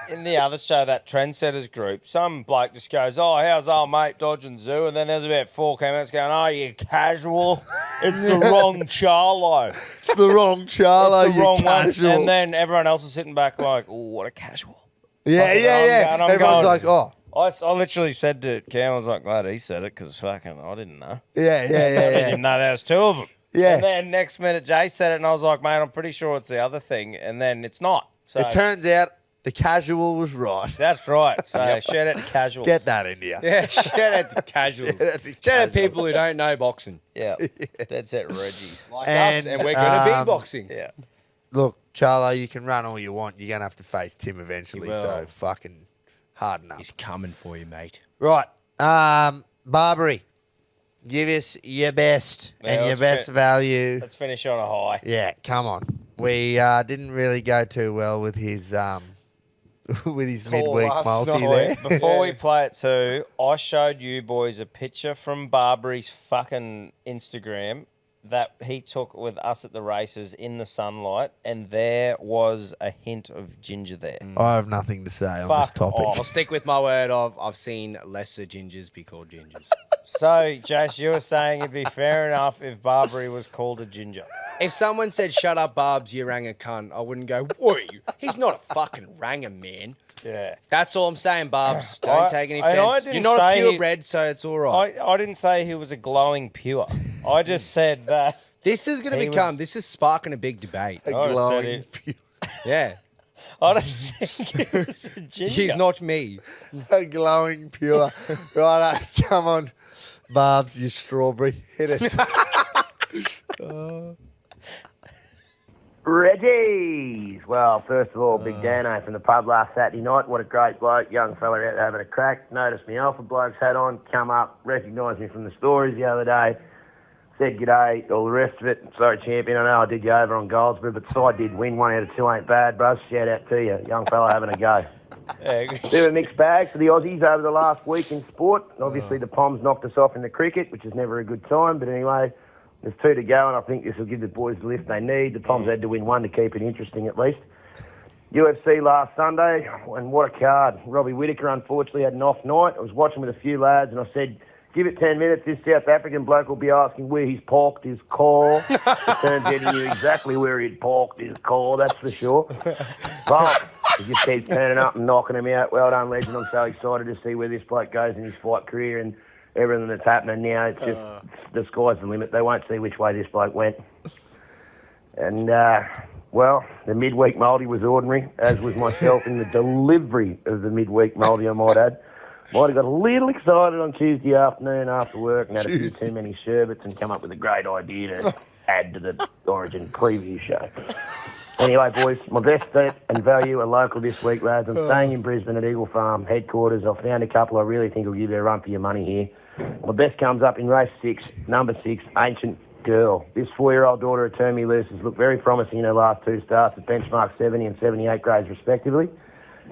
In the other show, that Trendsetters group, some bloke just goes, "Oh, how's our mate dodging Zoo?" And then there's about 4 comments going, "Oh, you casual. It's the wrong Charlo. It's the wrong Charlo, It's the you wrong casual. one." And then everyone else is sitting back like, "Oh, what a casual." Yeah, I'm yeah. Everyone's going- like, oh. I literally said to Cam, I was like, glad he said it because fucking I didn't know. Yeah. I didn't know there was 2 of them. Yeah. And then next minute Jay said it and I was like, mate, I'm pretty sure it's the other thing. And then it's not. So It turns out the casual was right. that's right. So shout out to casuals. Get that, India. Yeah, shout out to casuals. Shout out to Shout out casuals. to people who don't know boxing. Yeah. Dead set Reggies. Like us, and we're going to be boxing. Yeah. Look, Charlo, you can run all you want. You're going to have to face Tim eventually. will. So fucking harden up. He's coming for you, mate. Right. Barbary, give us your best Yeah, and your let's best check. value. Let's finish on a high. Yeah, come on. We didn't really go too well with his with his midweek last multi night. there. Before we play it too, I showed you boys a picture from Barbary's fucking Instagram that he took with us at the races in the sunlight, and there was a hint of ginger there. I have nothing to say on this Fuck topic. off. I'll stick with my word of I've seen lesser gingers be called gingers. So, Jace, you were saying it'd be fair enough if Barbary was called a ginger. If someone said, "Shut up, Barbs, you rang a cunt," I wouldn't go, "Oi, he's not a fucking ranger, man." Yeah. That's all I'm saying, Barbs. Don't take any and I offense. didn't You're not a say purebred, so it's all right. I didn't say he was a glowing pure. I just said that. This is going to He become, was- this is sparking a big debate. A I just said glowing it. pure. Yeah. I just think he was a ginger. He's not me. A glowing pure. Right, come on, Barbs, you strawberry. Hit us. Reggies! Well, first of all, Big Dano from the pub last Saturday night. What a great bloke, young fella out there having a crack. Noticed me Alpha Bloke's hat on, come up, recognised me from the stories the other day. Said g'day, all the rest of it. Sorry, champion, I know I did you over on Goldsboro, but side did win. 1 out of 2 ain't bad, bros. Shout out to you, young fella having a go. Yeah, Bit of a mixed bag for the Aussies over the last week in sport. Obviously, the Poms knocked us off in the cricket, which is never a good time. But anyway, there's 2 to go, and I think this will give the boys the lift they need. The Poms had to win 1 to keep it interesting, at least. UFC last Sunday, and what a card. Robbie Whittaker, unfortunately, had an off night. I was watching with a few lads, and I said, give it 10 minutes, this South African bloke will be asking where he's parked his car. It turns out he knew exactly where he'd parked his car, that's for sure. But he just keeps turning up and knocking him out. Well done, legend. I'm so excited to see where this bloke goes in his fight career and everything that's happening now. It's just, the sky's the limit. They won't see which way this bloke went. And, well, the midweek multi was ordinary, as was myself in the delivery of the midweek multi, I might add. Might have got a little excited on Tuesday afternoon after work and had a few too many sherbets and come up with a great idea to add to the Origin preview show. Anyway, boys, my best bet and value are local this week, lads. I'm staying in Brisbane at Eagle Farm headquarters. I've found a couple I really think will give you a run for your money here. My best comes up in race 6, number 6, Ancient Girl. This 4-year-old daughter of Termy Lewis has looked very promising in her last 2 starts at benchmark 70 and 78 grades respectively.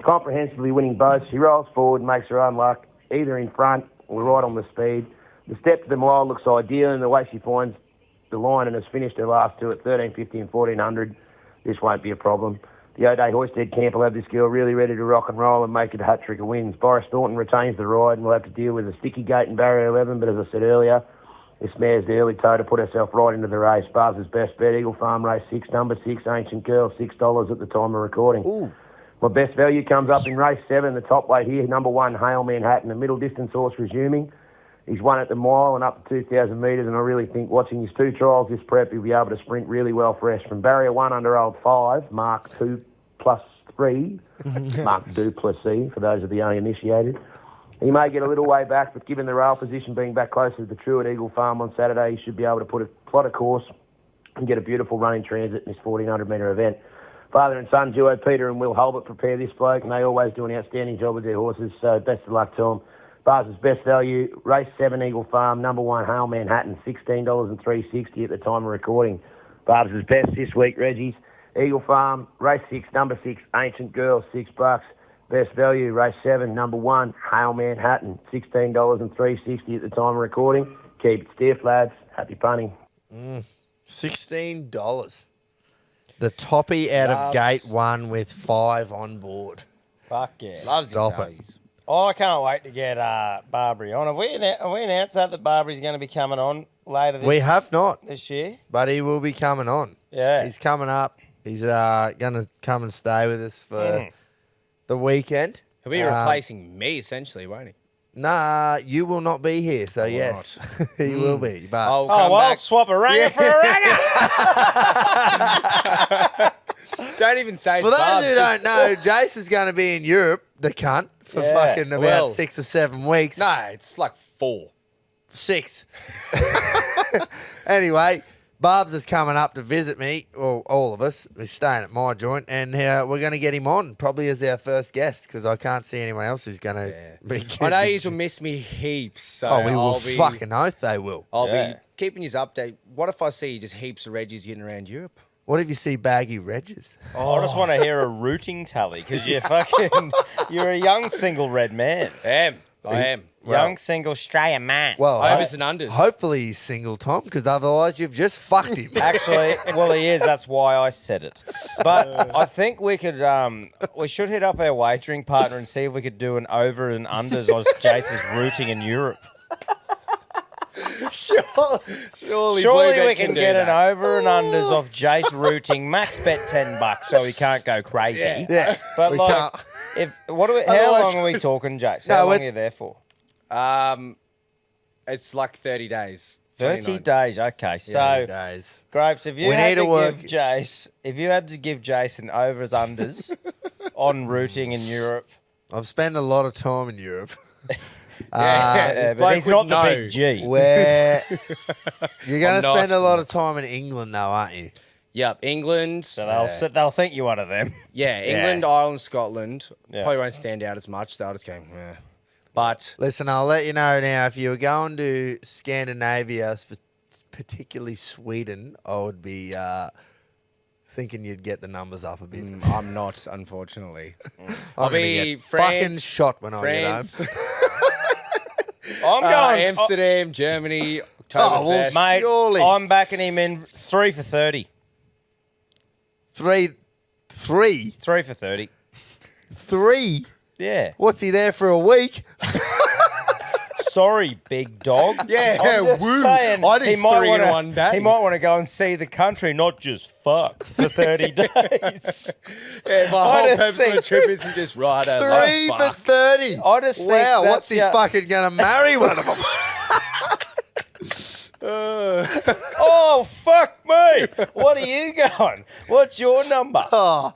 Comprehensively winning both, she rolls forward and makes her own luck, either in front or right on the speed. The step to the mile looks ideal, and the way she finds the line and has finished her last 2 at 13.50 and 1400, this won't be a problem. The O'Day Hoisted camp will have this girl really ready to rock and roll and make it a hat-trick of wins. Boris Thornton retains the ride and will have to deal with a sticky gate in barrier 11, but as I said earlier, this mare's the early toe to put herself right into the race. Barb's best bet, Eagle Farm race 6, number 6, Ancient Girl, $6 at the time of recording. Ooh. My best value comes up in race 7, the top weight here, number 1, Hale Manhattan, the middle distance horse resuming. He's won at the mile and up to 2,000 metres, and I really think watching his 2 trials this prep, he'll be able to sprint really well fresh. From barrier 1 under old 5, Mark 2+3, Mark Duplessis, for those of the uninitiated. He may get a little way back, but given the rail position being back closer to the true at Eagle Farm on Saturday, he should be able to plot a course and get a beautiful run in transit in this 1,400-metre event. Father and son duo Peter and Will Holbert prepare this bloke, and they always do an outstanding job with their horses, so best of luck to them. Bars' best value, race 7, Eagle Farm, number 1, Hale Manhattan, $16 and $3.60 at the time of recording. Bars' best this week, Reggies, Eagle Farm, race 6, number 6, Ancient Girl, $6. Best value, race 7, number 1, Hale Manhattan, $16 and $3.60 at the time of recording. Keep it stiff, lads. Happy punting. $16. The toppy out of gate 1 with 5 on board. Fuck yeah. Loves Stop his it. values. Oh, I can't wait to get Barbary on. Have we announced that Barbary's going to be coming on later We have not, this year? but he will be coming on. Yeah. He's coming up. He's going to come and stay with us for the weekend. He'll be replacing me, essentially, won't he? Nah, you will not be here, so yes, he will be. But I'll Oh, come well, back. swap a ranger for a ranger. Don't even say for those Bubs, who just- don't know, Jace is going to be in Europe, the cunt, for Yeah, fucking about well- 6 or 7 weeks. No, it's like 4. 6. Anyway, Barb's is coming up to visit me, or all of us. He's staying at my joint, and we're going to get him on, probably as our first guest, because I can't see anyone else who's going to be. I know you will miss me heaps, so Oh, we will I'll be, fucking oath they will. I'll Yeah. be keeping you update. What if I see just heaps of Reggies getting around Europe? What if you see baggy Reggies? I just want to hear a rooting tally because you're a young single red man. I am. Young single Australian man. Well, Overs and unders. hopefully he's single, Tom, because otherwise you've just fucked him. Actually, well, he is. That's why I said it. But I think we could, we should hit up our wagering partner and see if we could do an over and unders on Jace's rooting in Europe. Surely we can get an over and unders off Jace rooting. Max bet $10 so he can't go crazy. Yeah, But we like, can't. how Otherwise- long are we talking, Jace? No, How long it- are you there for? It's like 30 days. 30 29. days. Okay, so days. Grapes, if you We had need to to work- give Jace, if you had to give Jason overs unders on rooting in Europe, I've spent a lot of time in Europe. yeah, but he's not the big G. Where you're going I'm to not. spend a lot of time in England, though, aren't you? Yep, England. So they'll think you're one of them. Yeah, England, Ireland, Scotland. Yeah. Probably won't stand out as much. They'll just go, eh. But Listen, I'll let you know now. If you were going to Scandinavia, particularly Sweden, I would be thinking you'd get the numbers up a bit. I'm not, unfortunately. I'm I'll gonna be get fucking France, shot when I France, get home. I'm going, Amsterdam, Germany, Oh, well, Oktoberfest. mate. surely. I'm backing him in 3 for 30. 3. 3 for 30. 3? Yeah. What's he there for a week? Sorry, big dog. Yeah, I'm just woo. saying, I did he might 3 in wanna- one day. He might want to go and see the country, not just fuck for 30 days. Yeah, my I whole just purpose of the think- trip is to just ride a 3 for 30. I just think Wow, that's what's he your- fucking going to marry one of them? Oh, fuck me. What are you going? What's your number? Oh,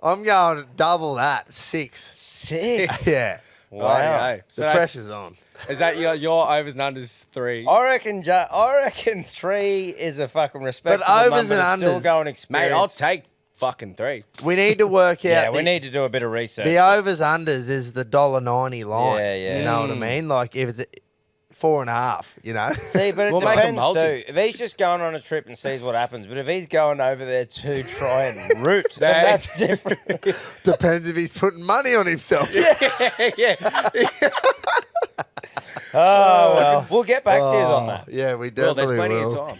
I'm going double that. 6. 6. Yeah. Wow. Righty-ho. So The that's- pressure's on. Is that your overs and unders 3? I reckon 3 is a fucking respectable overs number and to still unders. go and Mate, experience. I'll take fucking 3. We need to work out. Yeah, we the, need to do a bit of research. the overs unders is the $1.90 line. Yeah, yeah. You know what I mean? Like if it's 4.5, you know. See, but it We'll make a depends multi. too. If he's just going on a trip and sees what happens, but if he's going over there to try and root, then that's different. Depends if he's putting money on himself. yeah. Oh, well. We'll get back to you on that. Yeah, we Well, definitely there's plenty will. of time.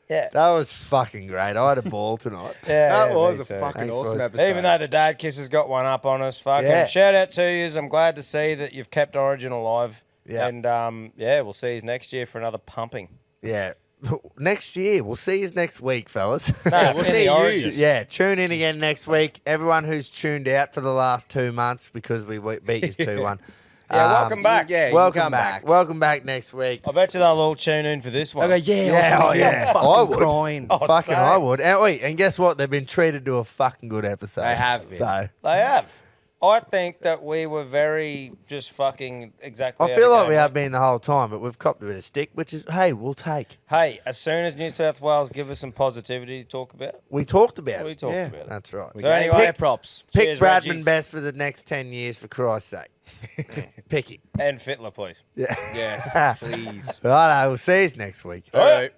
Yeah. That was fucking great. I had a ball tonight. Yeah, That yeah, was me a too. fucking Thanks, awesome boys. episode. Even though the dad kisses got one up on us, fucking Yeah. shout out to you. I'm glad to see that you've kept Origin alive. Yeah. And yeah, we'll see you next year for another pumping. Yeah. Next year. We'll see you next week, fellas. No, we'll see you. Yeah, tune in again next week. Everyone who's tuned out for the last 2 months because we beat you 2-1. Yeah, welcome back. Yeah, you Welcome come back. back. Welcome back next week. I bet you they'll all tune in for this one. I go, Yeah, oh, yeah. I would. crying. Oh, Fucking same. I would. And guess what? They've been treated to a fucking good episode. They have been. So They have. I think that we were very just fucking exactly. I how feel the like game we have went. been the whole time, but we've copped a bit of stick, which is, hey, we'll take. Hey, as soon as New South Wales give us some positivity to talk about, We talked about We it. talked Yeah, about it. that's right. We So gave anyway- their props. Pick Cheers, Bradman Reggies. best for the next 10 years, for Christ's sake. Pick him. and Fittler, please. Yeah. Yes, please. Righto, we'll see you next week. All right.